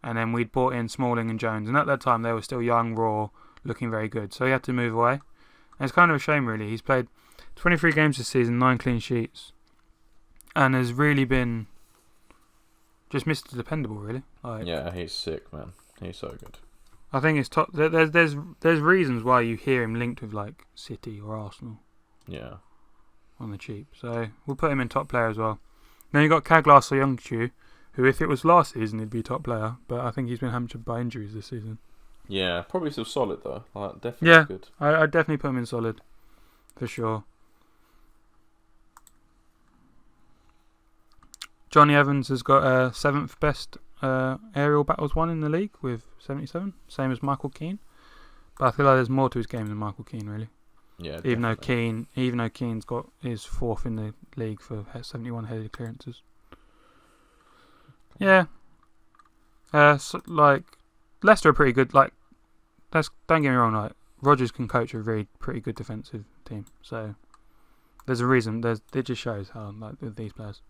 And then we'd bought in Smalling and Jones. And at that time, they were still young, raw, looking very good. So he had to move away. And it's kind of a shame, really. He's played 23 games this season, 9 clean sheets. And has really been just Mr. Dependable, really. Yeah, he's sick, man. He's so good. I think it's top. There's reasons why you hear him linked with like City or Arsenal. Yeah. on the cheap. So we'll put him in top player as well. Then you got Kaglar Soyuncu, who if it was last season he'd be top player, but I think he's been hampered by injuries this season. Yeah, probably still solid though. Like, definitely good. I'd definitely put him in solid, for sure. Johnny Evans has got 7th best aerial battles won in the league with 77, same as Michael Keane. But I feel like there's more to his game than Michael Keane, really. Yeah, even though Keane's got his 4th in the league for 71 headed clearances. Yeah. So, like, Leicester are pretty good. Like, don't get me wrong. Like, Rodgers can coach a really pretty good defensive team. So there's a reason. It just shows how, like, with these players.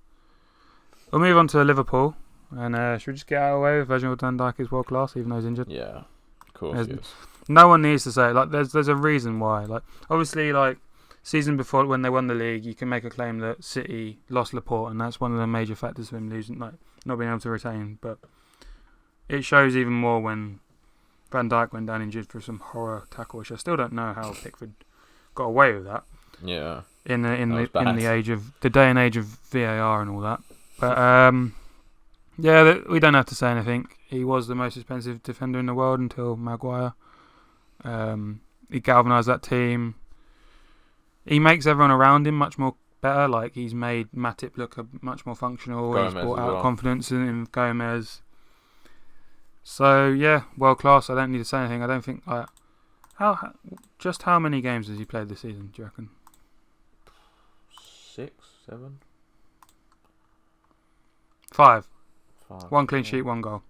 We'll move on to Liverpool, and should we just get out of the way? Virgil van Dijk is world class, even though he's injured. Yeah, of course. Yes. No one needs to say it. Like, there's a reason why. Like, obviously, like, season before when they won the league, you can make a claim that City lost Laporte, and that's one of the major factors of him losing, like, not being able to retain. But it shows even more when Van Dijk went down injured for some horror tackle, which I still don't know how Pickford got away with that. Yeah. In the age of the day and age of VAR and all that. But yeah, we don't have to say anything. He was the most expensive defender in the world until Maguire. He galvanised that team. He makes everyone around him much more better. Like, he's made Matip look much more functional. Gomez he's brought out well. confidence in Gomez. So yeah, world class. I don't need to say anything. I don't think. How many games has he played this season? Do you reckon? 6, 7. 5. 1 clean sheet, 1 goal.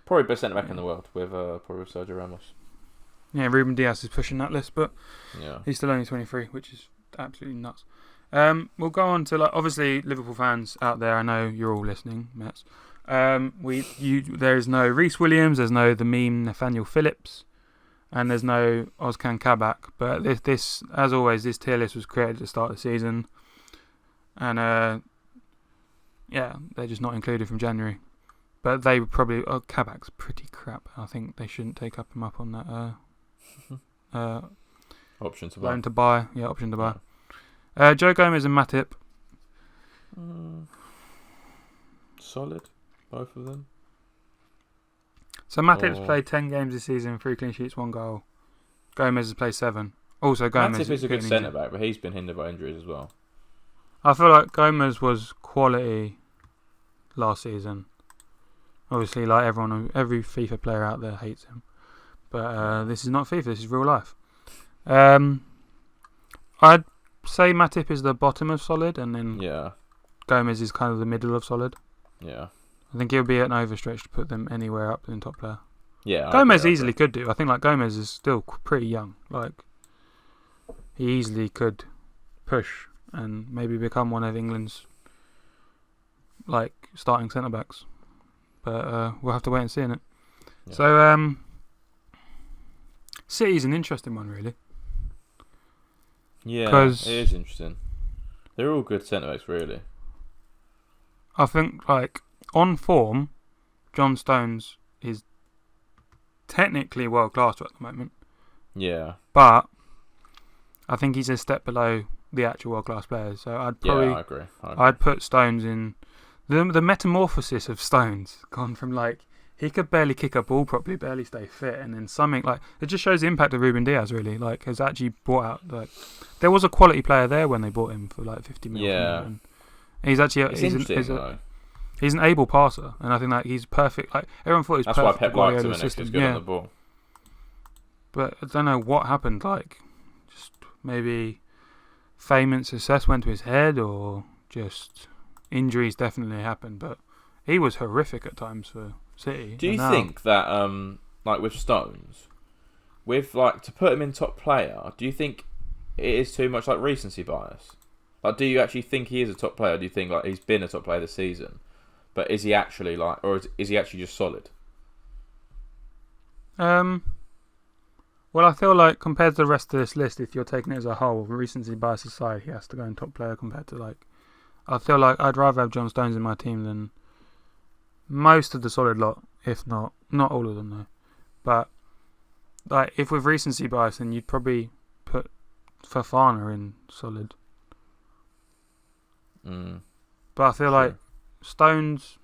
Probably best centre back in the world with probably Sergio Ramos. Yeah, Ruben Diaz is pushing that list, but he's still only 23, which is absolutely nuts. We'll go on to, like, obviously Liverpool fans out there. I know you're all listening, Mets. There is no Reece Williams, there's no the meme Nathaniel Phillips, and there's no Ozcan Kabak. But this, as always, this tier list was created at the start of the season, and yeah, they're just not included from January. But they would probably... Kabak's pretty crap. I think they shouldn't take him up on that... option to buy. Loan to buy. Yeah, option to buy. Joe Gomez and Matip. Solid, both of them. So Matip's played 10 games this season, 3 clean sheets, 1 goal. Gomez has played 7. Also, Gomez... Matip is a good centre-back, but he's been hindered by injuries as well. I feel like Gomez was quality last season. Obviously, like every FIFA player out there hates him. But this is not FIFA, this is real life. I'd say Matip is the bottom of solid, and then Gomez is kind of the middle of solid. Yeah. I think it would be an overstretch to put them anywhere up in top player. Yeah. Gomez easily could do. I think, like, Gomez is still pretty young. Like, he easily could push and maybe become one of England's, like, starting centre backs. But we'll have to wait and see, innit? Yeah. So City's an interesting one, really. Yeah, it is interesting. They're all good centre backs, really. I think, like, on form, John Stones is technically world class at the moment. Yeah. But I think he's a step below the actual world class players. So I'd probably I agree. I'd put Stones in the metamorphosis of Stones, gone from, like, he could barely kick a ball properly, barely stay fit, and then something like it just shows the impact of Ruben Diaz, really. Like, has actually brought out, like, there was a quality player there when they bought him for like 50 million. Yeah. And he's actually he's an able passer, and I think that he's perfect. Like, everyone thought he was That's perfect. That's why Pep liked him, and he was good on the ball. But I don't know what happened. Like, just maybe fame and success went to his head, or just injuries definitely happened. But he was horrific at times for City. Do you think that, like with Stones, with, like, to put him in top player, do you think it is too much, like, recency bias? Like, do you actually think he is a top player? Or do you think, like, he's been a top player this season, but is he actually, like, or is he actually just solid? Well, I feel like compared to the rest of this list, if you're taking it as a whole, recency bias aside, he has to go in top player compared to, like, I feel like I'd rather have John Stones in my team than most of the solid lot, if not all of them, though. But, like, if with recency bias, then you'd probably put Fofana in solid. But I feel like Stones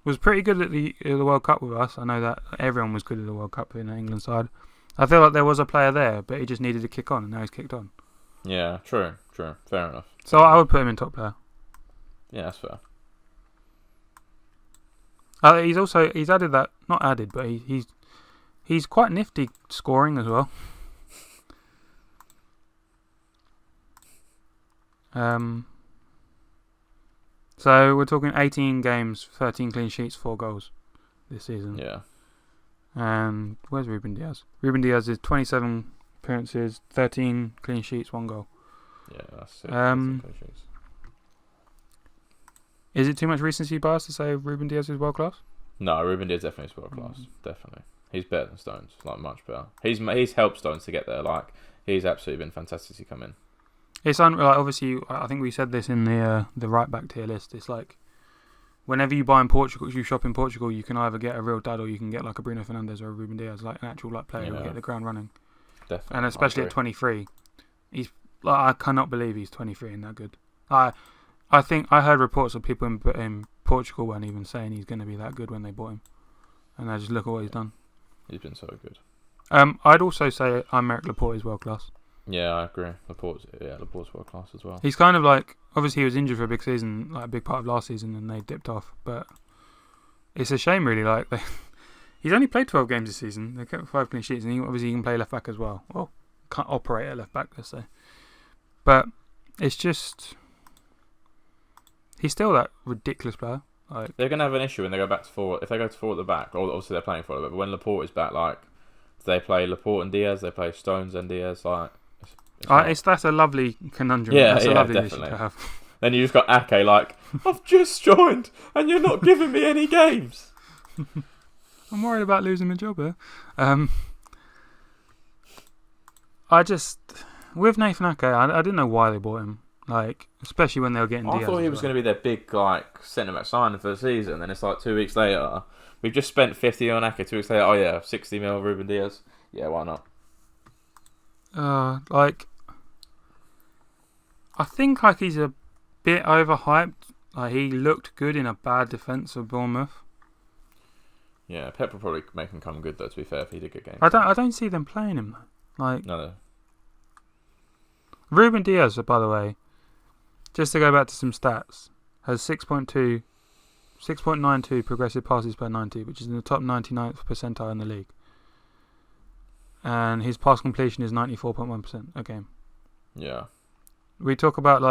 was pretty good at the World Cup with us. I know that everyone was good at the World Cup in the England side. I feel like there was a player there, but he just needed to kick on, and now he's kicked on. Yeah, true. Fair enough. So I would put him in top player. Yeah, that's fair. He's added that, not added, but he's quite nifty scoring as well. So we're talking 18 games, 13 clean sheets, 4 goals this season. Yeah. And where's Ruben Diaz? Ruben Diaz is 27 appearances, 13 clean sheets, 1 goal. Yeah, that's it. Clean sheets. Is it too much recency bias to say Ruben Diaz is world class? No, Ruben Diaz definitely is world class. Definitely, he's better than Stones. Like much better. He's helped Stones to get there. Like he's absolutely been fantastic to come in. It's obviously I think we said this in the right back tier list. It's like whenever you buy in Portugal, you shop in Portugal, you can either get a real dud or you can get like a Bruno Fernandes or a Ruben Diaz, like an actual player who will get the ground running. Definitely, and especially at 23, he's I cannot believe he's 23 and that good. I think I heard reports of people in Portugal weren't even saying he's going to be that good when they bought him, and I just look at what he's done. He's been so good. I'd also say Aymeric Laporte is world class. Yeah, I agree. Laporte's world class as well. He's kind of like, obviously he was injured for a big season, like a big part of last season, and they dipped off. But it's a shame, really. Like he's only played 12 games this season. They kept 5 clean sheets, and he can play left back as well. Well, can't operate at left back, let's say. But it's just he's still that ridiculous player. Like they're gonna have an issue when they go back to forward. If they go to forward at the back, obviously they're playing forward, but when Laporte is back, like they play Laporte and Diaz, they play Stones and Diaz, like. That's a lovely conundrum. Yeah, that's a lovely definitely. issue to have. Then you've got Ake like, I've just joined and you're not giving me any games. I'm worried about losing my job here. With Nathan Ake, I didn't know why they bought him. Like, especially when they were getting Diaz. I thought he was going to be their big centre back signing for the season. Then it's like 2 weeks later, we've just spent 50 on Ake. 2 weeks later, 60 mil Ruben Diaz. Yeah, why not? I think he's a bit overhyped. Like he looked good in a bad defence of Bournemouth. Yeah, Pep will probably make him come good though. To be fair, if he did get games. I don't see them playing him though. Like no. Ruben Diaz, by the way, just to go back to some stats, has 6.92 progressive passes per 90, which is in the top 99th percentile in the league. And his pass completion is 94.1% a game. Yeah. We talk about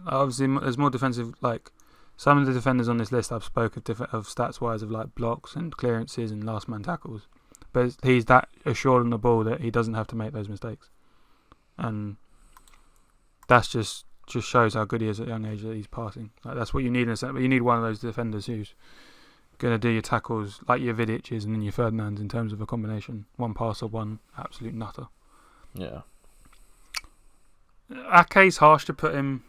obviously there's more defensive. Like some of the defenders on this list I've spoke of stats wise of like blocks and clearances and last man tackles, but he's that assured on the ball that he doesn't have to make those mistakes, and that's just shows how good he is at a young age that he's passing. Like that's what you need in a centre. But you need one of those defenders who's gonna do your tackles like your Vidic's and then your Ferdinands in terms of a combination, one passer, one absolute nutter. Yeah. Ake's harsh to put him.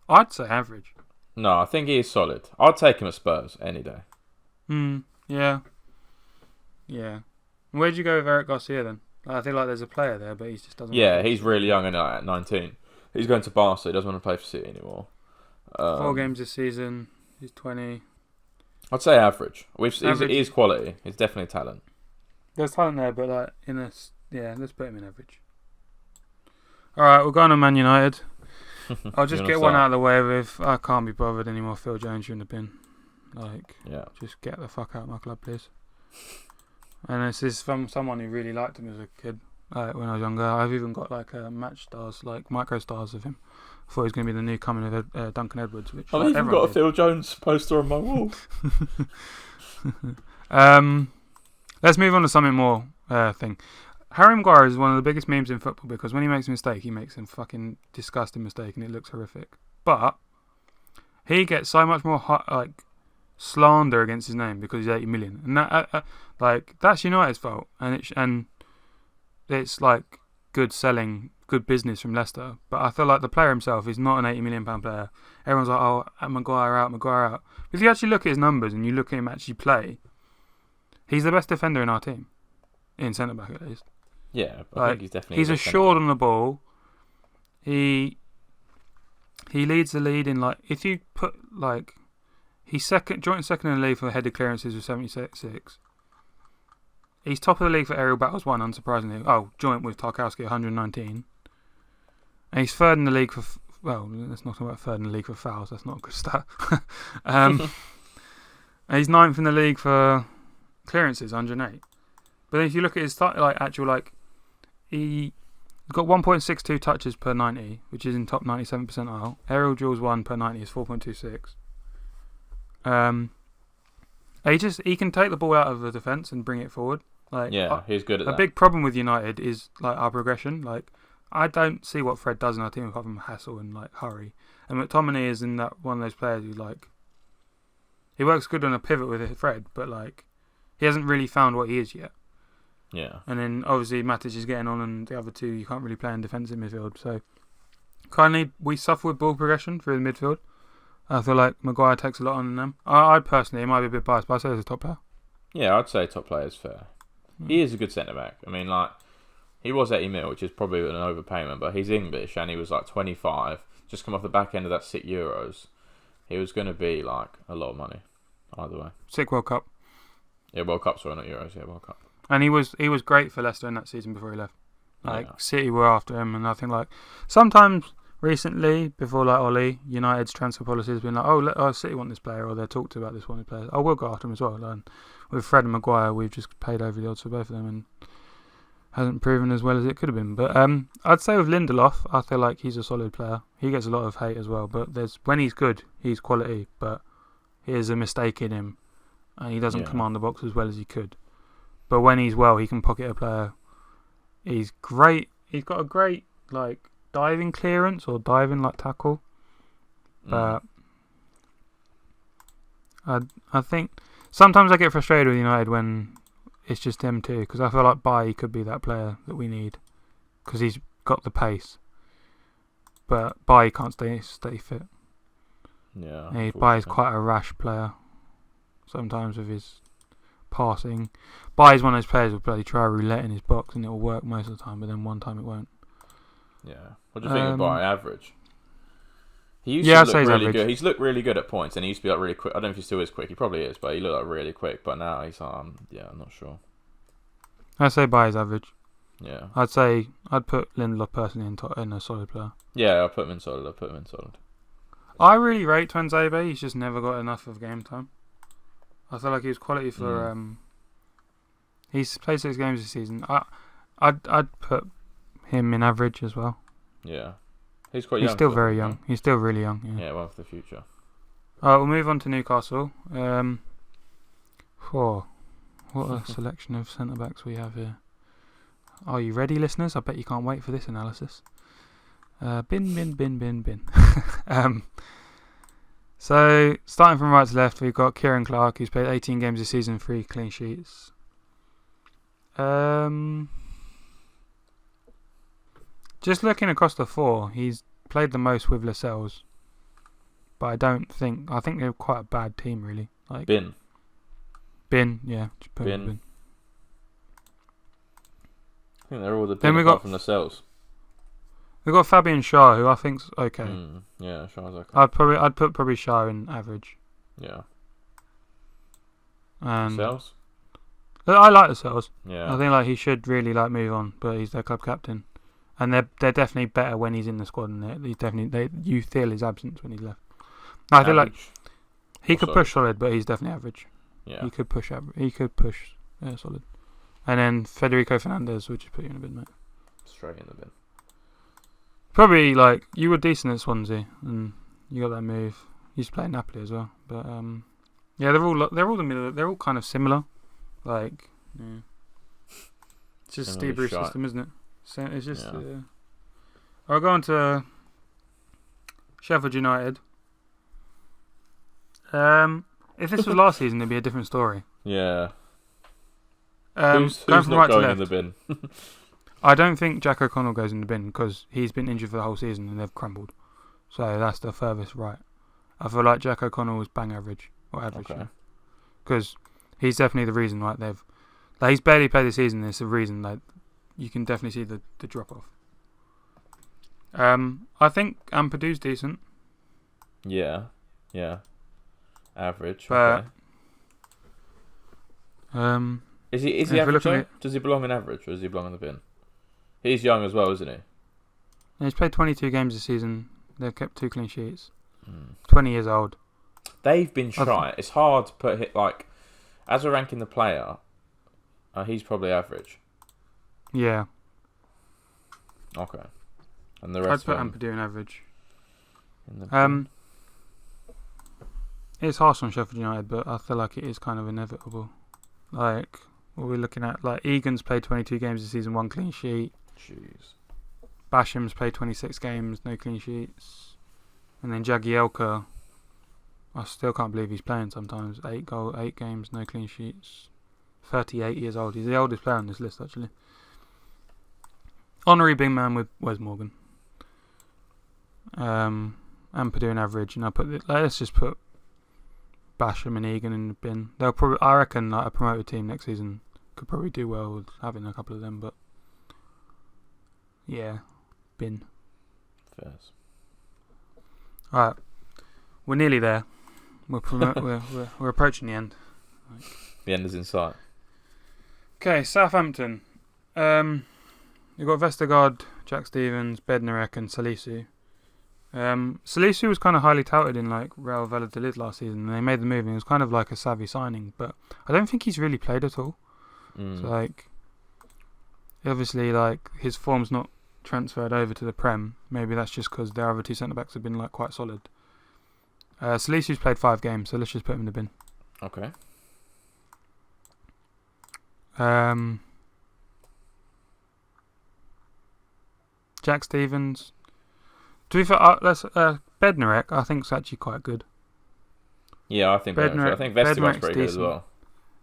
I'd say average. No, I think he is solid. I'd take him at Spurs any day. Yeah. Where'd you go with Eric Garcia then? I feel like there's a player there, but he just doesn't. Yeah, he's really young and at 19. He's going to Barca. He doesn't want to play for City anymore. 4 games this season. He's 20. I'd say average. He is quality. He's definitely talent. There's talent there, but let's put him in average. All right, we're going to Man United. I'll just get one out of the way with. I can't be bothered anymore. Phil Jones, you're in the bin. Just get the fuck out of my club, please. And this is from someone who really liked him as a kid. When I was younger, I've even got match stars, micro stars of him. I thought he was going to be the new coming of Duncan Edwards. Which I've even got a Phil Jones poster on my wall. Let's move on to something more thing. Harry Maguire is one of the biggest memes in football because when he makes a mistake, he makes a fucking disgusting mistake and it looks horrific. But he gets so much more slander against his name because he's 80 million, and that that's United's fault, and it's good selling, good business from Leicester. But I feel like the player himself is not an £80 million player. Everyone's like, oh, Maguire out. But if you actually look at his numbers and you look at him actually play, he's the best defender in our team, in centre back at least. Yeah, I think he's definitely. He's assured on the ball. He He leads the lead in if you put he's joint second in the league for headed clearances with 76. He's top of the league for aerial battles won, unsurprisingly. Oh, joint with Tarkowski 119. And he's third in the league for let's not talk about third in the league for fouls. That's not a good stat. And he's ninth in the league for clearances, 108. But then if you look at his he got 1.62 touches per 90, which is in top 97 percentile. Aerial duels 1 per 90 is 4.26. He can take the ball out of the defence and bring it forward. He's good at that. A big problem with United is our progression. I don't see what Fred does in our team apart from hassle and hurry. And McTominay is in that one of those players who he works good on a pivot with Fred, but he hasn't really found what he is yet. Yeah. And then obviously Matic is getting on, and the other two you can't really play in defensive midfield. So we suffer with ball progression through the midfield. I feel like Maguire takes a lot on them. I personally, it might be a bit biased, but I say he's a top player. Yeah, I'd say top player is fair. He is a good centre back. I mean, he was 80 mil, which is probably an overpayment, but he's English and he was 25. Just come off the back end of that €6. He was going to be a lot of money either way. Sick World Cup. Yeah, World Cup, sorry, not Euros. Yeah, World Cup. And he was great for Leicester in that season before he left. City were after him, and I think sometimes recently before Ollie, United's transfer policy has been City want this player, or they're talked about this one player. We'll go after him as well. And with Fred and Maguire, we've just paid over the odds for both of them, and hasn't proven as well as it could have been. But I'd say with Lindelof, I feel like he's a solid player. He gets a lot of hate as well, but when he's good, he's quality. But here's a mistake in him, and he doesn't command the box as well as he could. But when he's well, he can pocket a player. He's great. He's got a great diving clearance or diving tackle. But I think sometimes I get frustrated with United when it's just them two, because I feel like Bailly could be that player that we need because he's got the pace. But Bailly can't stay fit. Yeah. Bailly's quite a rash player sometimes with his passing. Bailly's one of those players who will bloody try roulette in his box and it will work most of the time, but then one time it won't. Yeah. What do you think of Bailly average? He used to look really good. He's looked really good at points, and he used to be really quick. I don't know if he still is quick. He probably is, but he looked really quick. But now he's I'm not sure. I'd say Bailly's average. Yeah. I'd put Lindelof personally in a solid player. Yeah, I'll put him in solid. I really rate Tuanzebe. He's just never got enough of game time. I feel like he was quality for. He's played 6 games this season. I'd put him in average as well. Yeah. He's quite young. He's still very young. He's still really young. Yeah, one for the future. Alright, we'll move on to Newcastle. What a selection of centre-backs we have here. Are you ready, listeners? I bet you can't wait for this analysis. Bin. So, starting from right to left, we've got Kieran Clark, who's played 18 games this season, 3 clean sheets. Just looking across the 4, he's played the most with Lascelles. But I think they're quite a bad team, really. Bin, yeah. Bin. I think they're all the bin apart from Lascelles. We've got Fabian Schär, who I think's okay. Yeah, Schär's okay. I'd put probably Schär in average. Yeah. And Lascelles? I like Lascelles. Yeah. I think he should really move on, but he's their club captain. And they're definitely better when he's in the squad, and you feel his absence when he's left. I feel like he could push solid, but he's definitely average. Yeah. He could push solid. And then Federico Fernandez, would just put you in a bin, mate. Straight in the bin. Probably you were decent at Swansea, and you got that move. You used to play at Napoli as well, but yeah, they're all the middle. They're all kind of similar. It's just Steve Bruce's system, isn't it? So it's just. I'll go on to Sheffield United. If this was last season, it'd be a different story. Yeah. Who's going from not right going to in the bin? I don't think Jack O'Connell goes in the bin because he's been injured for the whole season and they've crumbled. So that's the furthest right. I feel like Jack O'Connell was bang average or average, because he's definitely the reason. He's barely played the season. It's the reason that you can definitely see the drop off. I think Ampadu's decent. Yeah. Average. But okay. Is he average? Does he belong in average, or does he belong in the bin? He's young as well, isn't he? He's played 22 games this season. They've kept 2 clean sheets. 20 years old. They've been shite. It's hard to put like as we're ranking the player. He's probably average. Yeah. Okay. And the rest. I'd put Ampadu in average. It's harsh on Sheffield United, but I feel like it is kind of inevitable. Like, what we're looking at, like Egan's played 22 games this season, 1 clean sheet. Jeez. Basham's played 26 games, no clean sheets. And then Jagielka, I still can't believe he's playing sometimes. 8 games, no clean sheets. 38 years old. He's the oldest player on this list, actually. Honorary big man with Wes Morgan. Ampadu in average, and let's just put Basham and Egan in the bin. They'll probably, I reckon, like a promoted team next season could probably do well with having a couple of them, but yeah, bin. Fairs. Alright, we're nearly there. We're approaching the end. The end is in sight. Okay, Southampton. You've got Vestergaard, Jack Stevens, Bednarek and Salisu. Salisu was kind of highly touted in like Real Valladolid last season, and they made the move, and it was kind of like a savvy signing, but I don't think he's really played at all. So like, obviously, like his form's not transferred over to the Prem. Maybe that's just because their other 2 centre-backs have been like quite solid. Salisu's played 5 games, so let's just put him in the bin. Okay. Jack Stevens. To be fair, Bednarek, I think, is actually quite good. Yeah, I think Bednarek. I think Vestergaard's pretty good as well.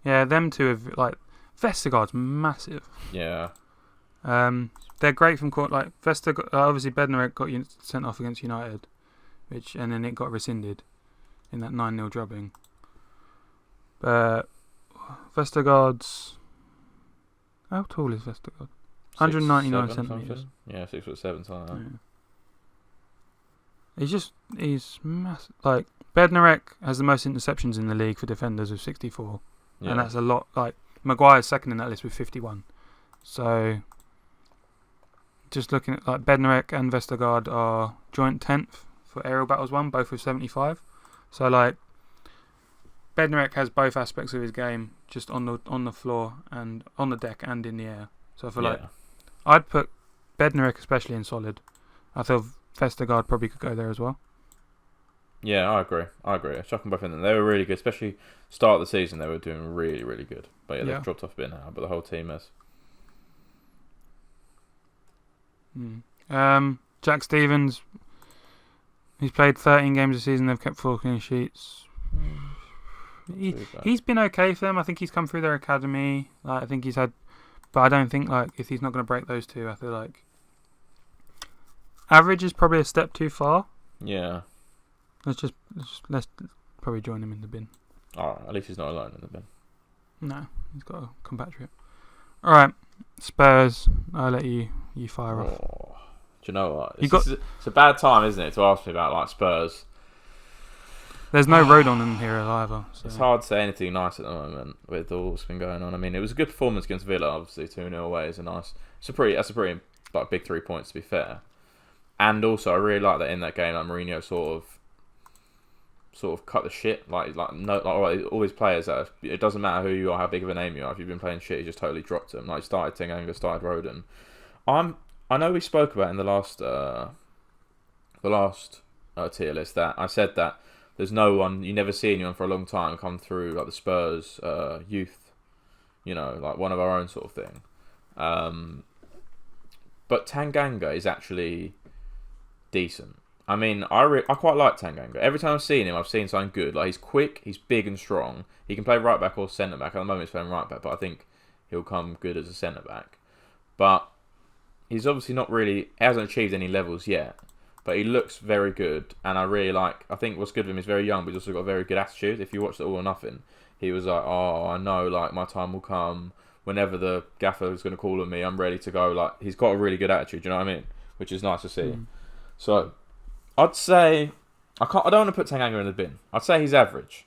Yeah, them two have like Vestergaard's massive. Yeah. They're great from court. Like Vestergaard, obviously Bednarek got sent off against United, and then it got rescinded in that 9-0 drubbing. But Vestergaard's, how tall is Vestergaard? 199 centimeters. Yeah, 6'7", something like that. Yeah. He's massive. Like Bednarek has the most interceptions in the league for defenders with 64, and that's a lot. Like Maguire's second in that list with 51. So just looking at like Bednarek and Vestergaard are joint 10th for aerial battles won, both with 75. So like Bednarek has both aspects of his game, just on the floor and on the deck and in the air. So I feel like I'd put Bednarek especially in solid. I feel Vestergaard probably could go there as well. Yeah, I agree. I chuck them both in there. They were really good, especially start of the season. They were doing really, really good. But yeah, they've dropped off a bit now. But the whole team has. Jack Stevens. He's played 13 games this season. They've kept 4 clean sheets. He's been okay for them. I think he's come through their academy. Like, I think he's had, but I don't think like if he's not going to break those 2, I feel like average is probably a step too far. Yeah. Let's probably join him in the bin. Alright, at least he's not alone in the bin. No, he's got a compatriot. Alright, Spurs. I'll let you fire off. Do you know what? It's a bad time, isn't it, to ask me about like Spurs. There's no road on them here either. So. It's hard to say anything nice at the moment with all that's been going on. I mean, it was a good performance against Villa, obviously 2-0 away is a nice. That's a pretty like big 3 points to be fair. And also, I really like that in that game, like Mourinho sort of cut the shit. Like all his players. It doesn't matter who you are, how big of a name you are. If you've been playing shit, he just totally dropped them. Like he started Tanganga, started Roden. I know we spoke about in the last tier list that I said that there's no one, you never see anyone for a long time come through like the Spurs youth, like one of our own sort of thing. But Tanganga is actually decent. I mean, I quite like Tanganga. Every time I've seen him, I've seen something good. Like he's quick, he's big and strong. He can play right back or centre back. At the moment, he's playing right back, but I think he'll come good as a centre back. But he's obviously he hasn't achieved any levels yet. But he looks very good, and I think what's good with him is very young, but he's also got a very good attitude. If you watch the All or Nothing, he was like, oh, I know, like, my time will come. Whenever the gaffer is going to call on me, I'm ready to go. Like, he's got a really good attitude, you know what I mean? Which is nice to see. So, I'd say I don't want to put Tanganga in the bin. I'd say he's average.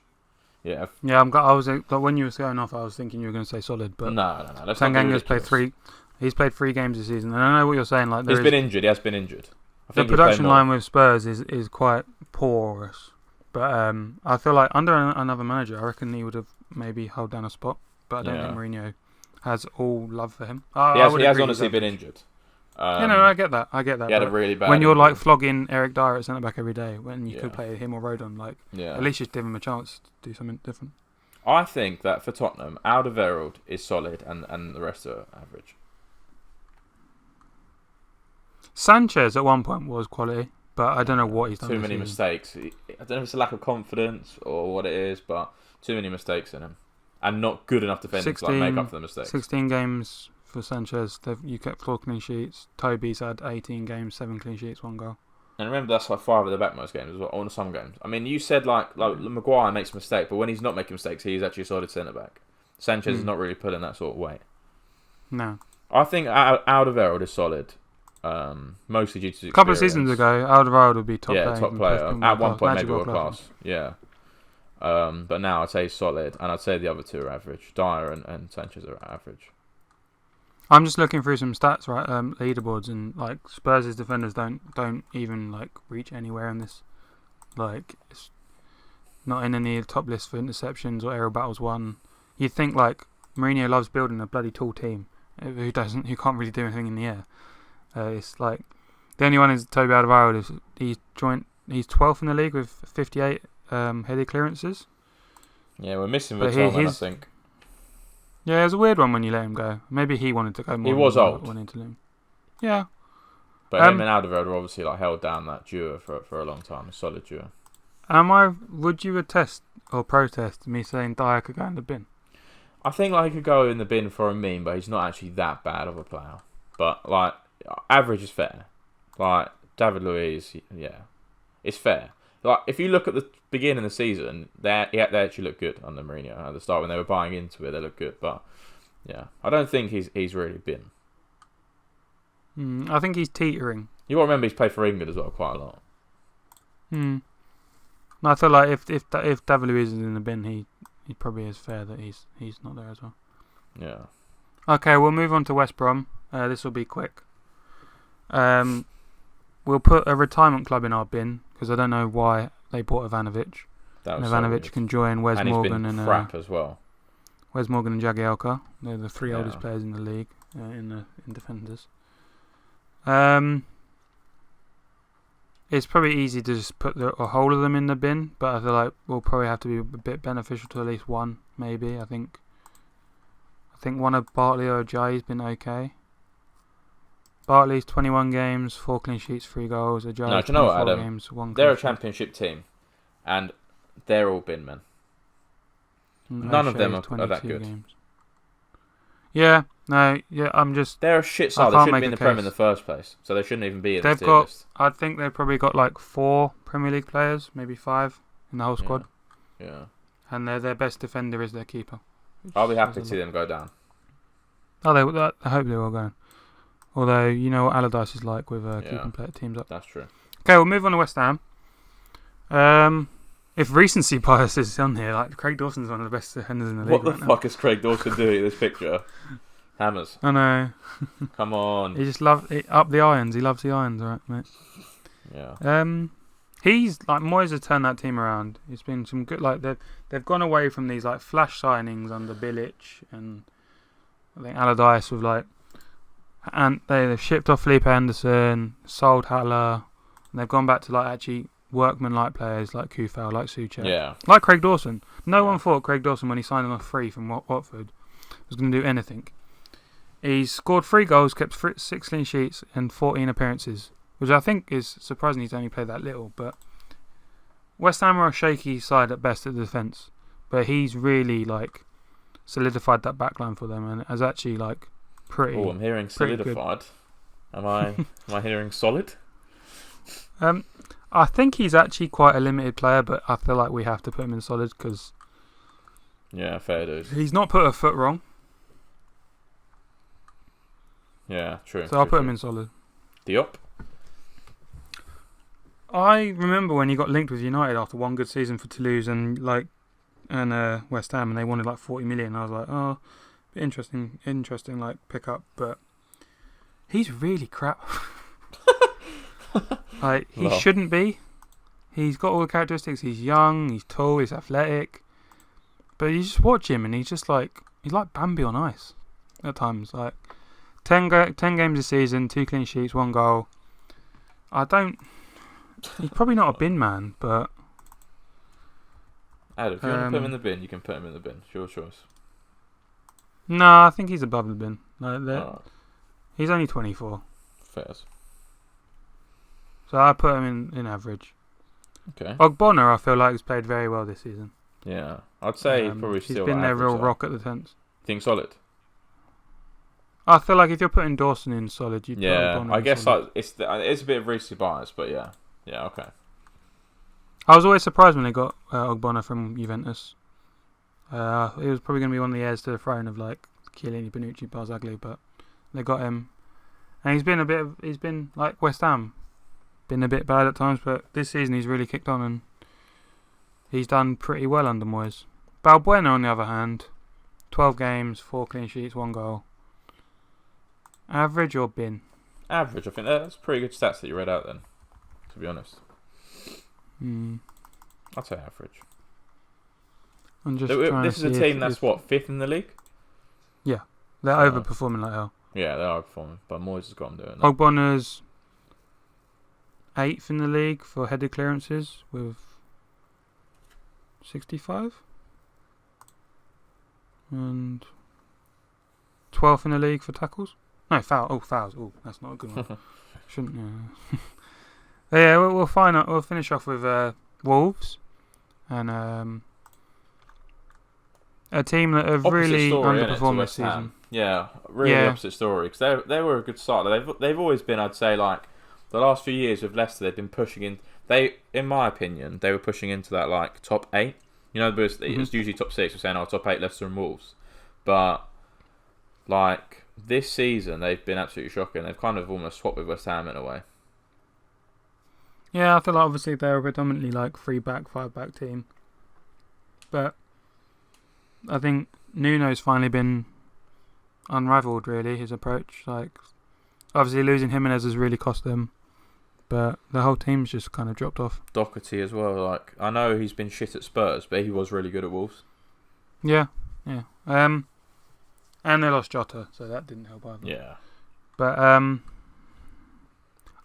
Yeah. Yeah, I was like, when you were going off, I was thinking you were going to say solid, but no. Tanganga's played 3. He's played 3 games this season, and I know what you're saying. Like he's been injured. He has been injured. The production line with Spurs is quite porous, but I feel like under another manager, I reckon he would have maybe held down a spot. But I don't think Mourinho has all love for him. He has honestly been injured. I get that. He had a really bad. When you're like flogging Eric Dyer at centre back every day, when you could play him or Rodon, at least just give him a chance to do something different. I think that for Tottenham, Alderweireld is solid, and the rest are average. Sanchez at one point was quality, but I don't know what he's done. Too many mistakes. I don't know if it's a lack of confidence or what it is, but too many mistakes in him, and not good enough defending to make up for the mistakes. 16 games for Sanchez. You kept 4 clean sheets. Toby's had 18 games, 7 clean sheets, 1 goal. And remember, that's like 5 of the back most games as well, on some games. I mean, you said like Maguire makes a mistake, but when he's not making mistakes, he's actually a solid centre back. Sanchez is not really pulling that sort of weight. No, I think Alderweireld is solid. Mostly due to a couple of seasons ago, Alderweireld would be top player. Top player. At one point, maybe world class. Yeah. But now I'd say he's solid, and I'd say the other 2 are average. Dyer and Sanchez are average. I'm just looking through some stats, right? Leaderboards, and like Spurs' defenders don't even like reach anywhere in this. Like, it's not in any top lists for interceptions or aerial battles won. You'd think like Mourinho loves building a bloody tall team who can't really do anything in the air. It's like the only one is Toby Alderweireld. He's 12th in the league with 58 headed clearances. Yeah, we're missing Veltman, I think. Yeah, it was a weird one when you let him go. Maybe he wanted to go more. He was old. Wanted to leave. Yeah. But him and Alderweireld were obviously like held down that duo for a long time, a solid duo. Would you attest or protest me saying Dyer could go in the bin? I think like he could go in the bin for a meme, but he's not actually that bad of a player. But like average is fair. Like David Luiz, it's fair. Like if you look at the beginning of the season, they actually look good under Mourinho at the start when they were buying into it. They look good, but I don't think he's really been. I think he's teetering. You got to remember he's played for England as well quite a lot. I feel like if David Luiz is in the bin, he probably is fair that he's not there as well. Yeah. Okay, we'll move on to West Brom. This will be quick. We'll put a retirement club in our bin because I don't know why they bought Ivanovic. Ivanovic can join Wes Morgan and crap as well. Wes Morgan and Jagielka. They're the 3 oldest players in the league in defenders. It's probably easy to just put a whole of them in the bin, but I feel like we'll probably have to be a bit beneficial to at least one, maybe. I think one of Bartley or Ajayi's been okay. Bartley's 21 games, 4 clean sheets, 3 goals. Ajayi's 24 games, 1 they're a championship team, and they're all bin men. None of them are that good. Games. Yeah, no, I'm just... They're a shit side. They shouldn't be in the Prem in the first place, so they shouldn't even be in this tier list. I think they've probably got like 4 Premier League players, maybe 5 in the whole squad. Yeah. And their best defender is their keeper. I'll be happy to see them go down. I hope they will go. Although, you know what Allardyce is like with keeping teams up. That's true. Okay, we'll move on to West Ham. If recency bias is on here, like Craig Dawson's one of the best defenders in the league. What the fuck is Craig Dawson doing in this picture? Hammers. I know. Come on. He just loves up the irons. He loves the irons, right, mate? Yeah. He's like Moyes has turned that team around. It's been some good. Like they've gone away from these like flash signings under Bilic and I think Allardyce with like, and they've shipped off Felipe Anderson, sold Haller, and they've gone back to like actually workman-like players like Kufel, like Souček, like Craig Dawson. No one thought Craig Dawson when he signed on free from Watford was going to do anything. He's scored 3 goals, kept 6 clean sheets and 14 appearances, which I think is surprising he's only played that little. But West Ham are a shaky side at best at the defence, but he's really like solidified that backline for them and has actually like pretty. Oh, I'm hearing solidified. Am I hearing solid? I think he's actually quite a limited player, but I feel like we have to put him in solid because fair dude. He's not put a foot wrong. Yeah, true. So I'll put him in solid. Diop? I remember when he got linked with United after one good season for Toulouse and West Ham, and they wanted like 40 million. I was like, oh, interesting, like pick up, but he's really crap. Like he shouldn't be. He's got all the characteristics. He's young, he's tall, he's athletic, but you just watch him and he's like Bambi on ice at times. Like 10 games a season, 2 clean sheets, 1 goal. He's probably not a bin man, but Adam, if you want to put him in the bin, you can put him in the bin. It's your choice. No, I think he's above the bin. He's only 24. Fairs. So I put him in average. Okay. Ogbonna, I feel like, has played very well this season. Yeah. I'd say probably he's still been their real though. rock at the tents. Think solid? I feel like if you're putting Dawson in solid, you'd put Ogbonna I in guess solid. it's a bit of recency bias, but yeah. Yeah, okay. I was always surprised when they got Ogbonna from Juventus. He was probably going to be one of the heirs to the throne of like Chiellini, Bonucci, Barzagli, but they got him. And he's been like West Ham, been a bit bad at times, but this season he's really kicked on and he's done pretty well under Moyes. Balbuena, on the other hand, 12 games, 4 clean sheets, 1 goal. Average or bin? Average. I think that's pretty good stats that you read out then, to be honest. I'd say average. This is a team that's what, 5th in the league? Yeah, they're overperforming like hell. Yeah, they are performing, but Moyes has got them doing that. Ogbonna's 8th in the league for headed clearances with 65, and 12th in the league for tackles. No, fouls. Oh, that's not a good one. Shouldn't. Yeah, we'll finish off with Wolves, and a team that have really underperformed this season. Yeah, really opposite story, because they were a good start. They've always been, I'd say, like the last few years with Leicester, they've been pushing in. In my opinion, they were pushing into that like top 8. You know, it's usually top 6. We're saying top 8, Leicester and Wolves, but like this season they've been absolutely shocking. They've kind of almost swapped with West Ham in a way. Yeah, I feel like obviously they're a predominantly like 3-back, 5-back team, but I think Nuno's finally been unravelled. Really, his approach, like obviously losing Jimenez has really cost them, but the whole team's just kind of dropped off. Doherty as well. Like I know he's been shit at Spurs, but he was really good at Wolves. Yeah. And they lost Jota, so that didn't help either. Yeah. But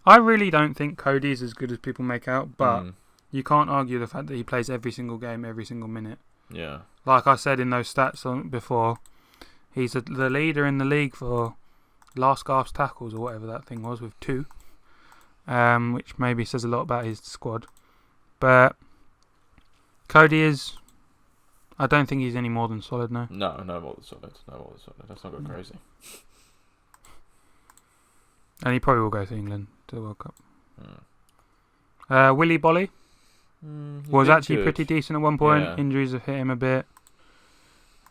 I really don't think Cody's as good as people make out, but you can't argue the fact that he plays every single game, every single minute. Yeah. Like I said in those stats before, he's the leader in the league for last gasp tackles or whatever that thing was with 2, which maybe says a lot about his squad. But Cody is... I don't think he's any more than solid now. No more than solid. Let's not go crazy. And he probably will go to England to the World Cup. Willy Bolly was actually good. Pretty decent at one point. Yeah. Injuries have hit him a bit.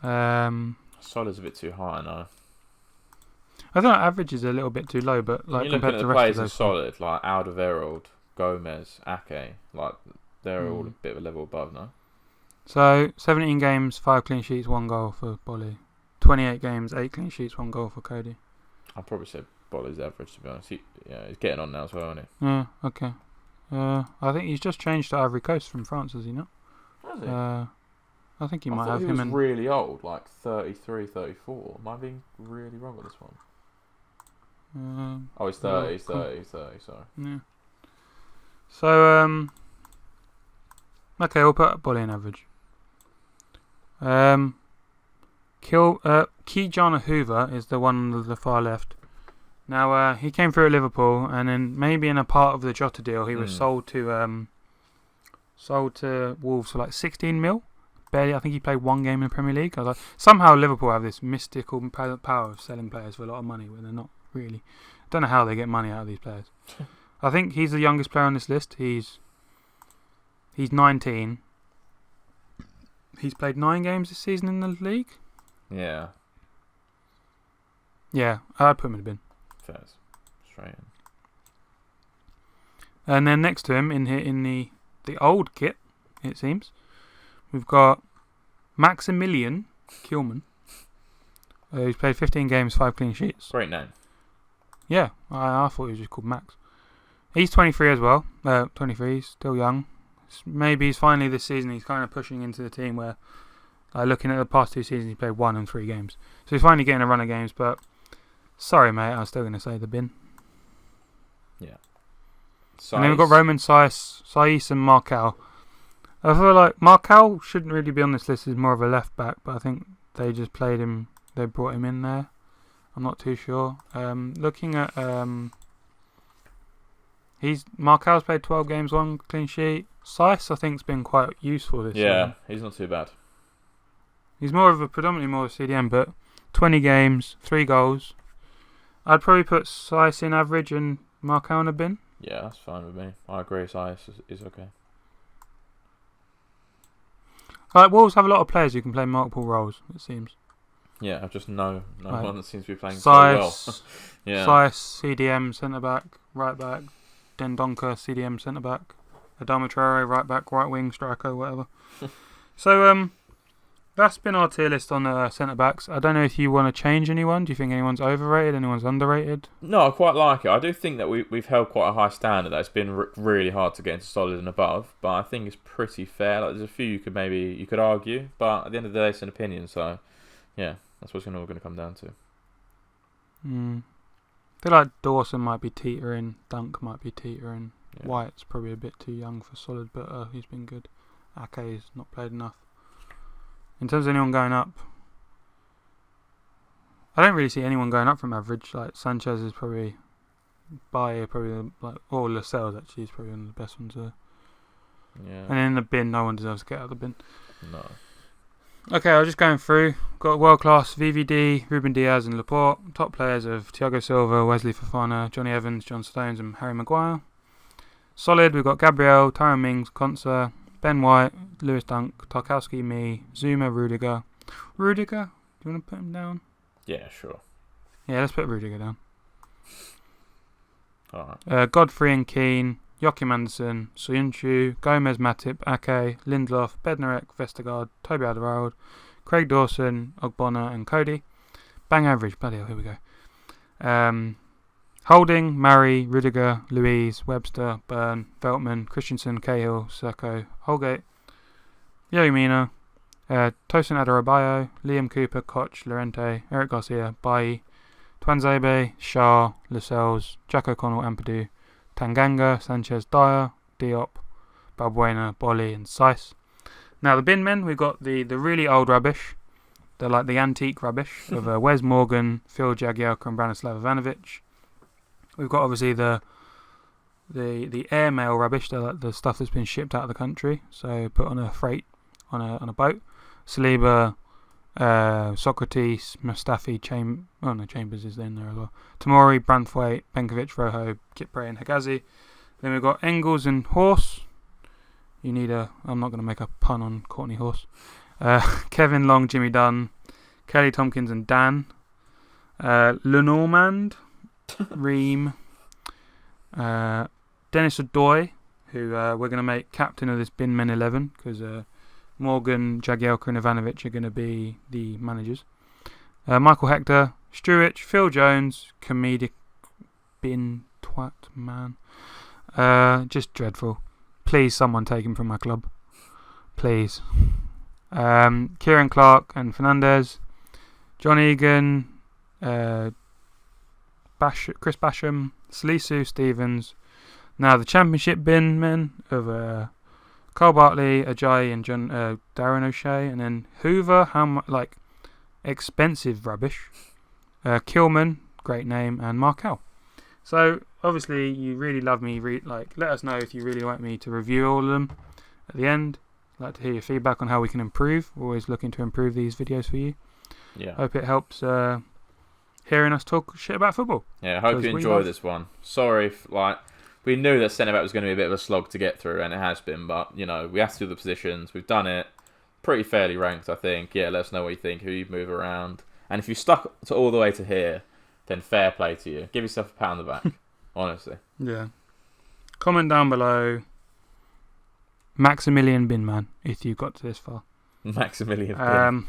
Solid's a bit too high now. I think average is a little bit too low, but like compared to the rest of those solid, like Alderweireld, Gomez, Ake, like they're all a bit of a level above now. So 17 games, 5 clean sheets, 1 goal for Bolly. 28 games, 8 clean sheets, 1 goal for Cody. I'd probably say Bolly's average, to be honest. He's getting on now as well, isn't he? Yeah, okay. I think he's just changed to Ivory Coast from France, has he not? Has he? I think he might have him. He was really old, like 33, 34. Am I being really wrong with this one? He's 30, he's 30, sorry. Yeah. So, okay, we'll put Bolly in average. Kijana Hoover is the one on the far left. Now, he came through at Liverpool, and then maybe in a part of the Jota deal, he was sold to Wolves for like 16 mil. Barely, I think he played 1 game in the Premier League. I was like, somehow Liverpool have this mystical power of selling players for a lot of money when they're not really. I don't know how they get money out of these players. I think he's the youngest player on this list. He's 19. He's played 9 games this season in the league. Yeah. Yeah, I'd put him in the bin. Fair. Straight And then next to him, in here in the old kit, it seems, we've got Maximilian Cumin, who's played 15 games, 5 clean sheets. Great name. Yeah, I thought he was just called Max. He's 23 as well. 23, he's still young. Maybe he's finally this season, he's kind of pushing into the team where, looking at the past 2 seasons, he played 1 and 3 games. So he's finally getting a run of games, but sorry, mate, I'm still going to say the bin. Yeah. And then we've got Roman Saiss and Markel. I feel like Markel shouldn't really be on this list. He's more of a left back, but I think they just played him. They brought him in there. I'm not too sure. Looking at Markel's played 12 games, 1 clean sheet. Saiss I think's been quite useful this year. Yeah, he's not too bad. He's predominantly more of a CDM, but 20 games, 3 goals. I'd probably put Saiss in average and Markel in a bin. Yeah, that's fine with me. I agree. Saiss is okay. Wolves have a lot of players who can play multiple roles, it seems. Yeah, I've just no one that seems to be playing so well. Yeah. Saiss, CDM, centre-back, right-back. Dendonka, CDM, centre-back. Adama Traore, right-back, right-wing, striker, whatever. So, that's been our tier list on centre-backs. I don't know if you want to change anyone. Do you think anyone's overrated, anyone's underrated? No, I quite like it. I do think that we've held quite a high standard. It's been really hard to get into solid and above, but I think it's pretty fair. There's a few you could argue, but at the end of the day, it's an opinion. So, yeah, that's what's all going to come down to. I feel like Dawson might be teetering, Dunk might be teetering. Yeah. White's probably a bit too young for solid, but he's been good. Ake's not played enough. In terms of anyone going up, I don't really see anyone going up from average. Like Sanchez is probably, Bayer probably, or Lascelles actually is probably one of the best ones there. Yeah. And in the bin, no one deserves to get out of the bin. No. Okay, I was just going through. Got world class VVD, Ruben Diaz and Laporte. Top players of Thiago Silva, Wesley Fofana, Johnny Evans, John Stones and Harry Maguire. Solid, we've got Gabriel, Tyrone Mings, Konsa, Ben White, Lewis Dunk, Tarkowski, me, Zuma, Rudiger. Rudiger? Do you want to put him down? Yeah, sure. Yeah, let's put Rudiger down. Alright. Godfrey and Keane, Joachim Anderson, Soyuncu, Gomez, Matip, Ake, Lindelof, Bednarek, Vestergaard, Toby Alderweireld, Craig Dawson, Ogbonna and Cody. Bang average, bloody hell, here we go. Holding, Murray, Rudiger, Luiz, Webster, Byrne, Veltman, Christensen, Cahill, Serko, Holgate, Yerry Mina, Tosin Adarabioyo, Liam Cooper, Koch, Lorente, Eric Garcia, Bailly, Twanzebe, Shah, Lascelles, Jack O'Connell, Ampadu, Tanganga, Sanchez, Dyer, Diop, Balbuena, Bolly and Saiss. Now the bin men, we've got the really old rubbish. They're like the antique rubbish of Wes Morgan, Phil Jagielka and Branislav Ivanovic. We've got obviously the airmail rubbish, the stuff that's been shipped out of the country, so put on a freight on a boat. Saliba, Socrates, Mustafi, Chambers is in there as well. Tamori, Branthwaite, Benkovic, Rojo, Kipre and Hegazi. Then we've got Engels and Horse. I'm not going to make a pun on Courtney Horse. Kevin Long, Jimmy Dunn, Kelly Tompkins and Dan. Lenormand, Ream, Dennis Odoi, who we're going to make captain of this bin men 11 because Morgan, Jagielka and Ivanovic are going to be the managers. Michael Hector, Stewart, Phil Jones, comedic bin twat man. Just dreadful. Please, someone take him from my club. Please. Kieran Clark and Fernandez, John Egan, Chris Basham, Salisu, Stevens. Now the championship bin men of Carl Bartley, Ajayi and Darren O'Shea, and then Hoover, expensive rubbish. Kilman, great name, and Markel. So obviously you really love me. Let us know if you really like me to review all of them at the end. I'd like to hear your feedback on how we can improve. We're always looking to improve these videos for you. Yeah. Hope it helps hearing us talk shit about football. Yeah, I hope you enjoy this one. Sorry if, we knew that centre-back was going to be a bit of a slog to get through, and it has been, but, we have to do the positions. We've done it. Pretty fairly ranked, I think. Yeah, let us know what you think, who you move around. And if you stuck all the way to here, then fair play to you. Give yourself a pat on the back, honestly. Yeah. comment down below. Maximilian Binman, if you got to this far. Maximilian Bin.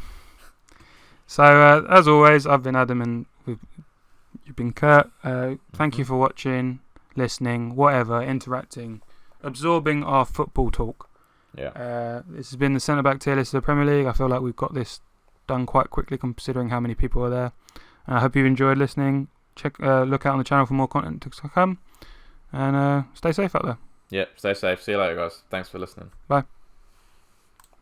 So, as always, I've been Adam and you've been Kurt. Thank you for watching, listening, whatever, interacting, absorbing our football talk. Yeah. This has been the centre back tier list of the Premier League. I feel like we've got this done quite quickly considering how many people are there. I hope you enjoyed listening. Look out on the channel for more content to come. And stay safe out there. Yep, stay safe. See you later, guys. Thanks for listening. Bye.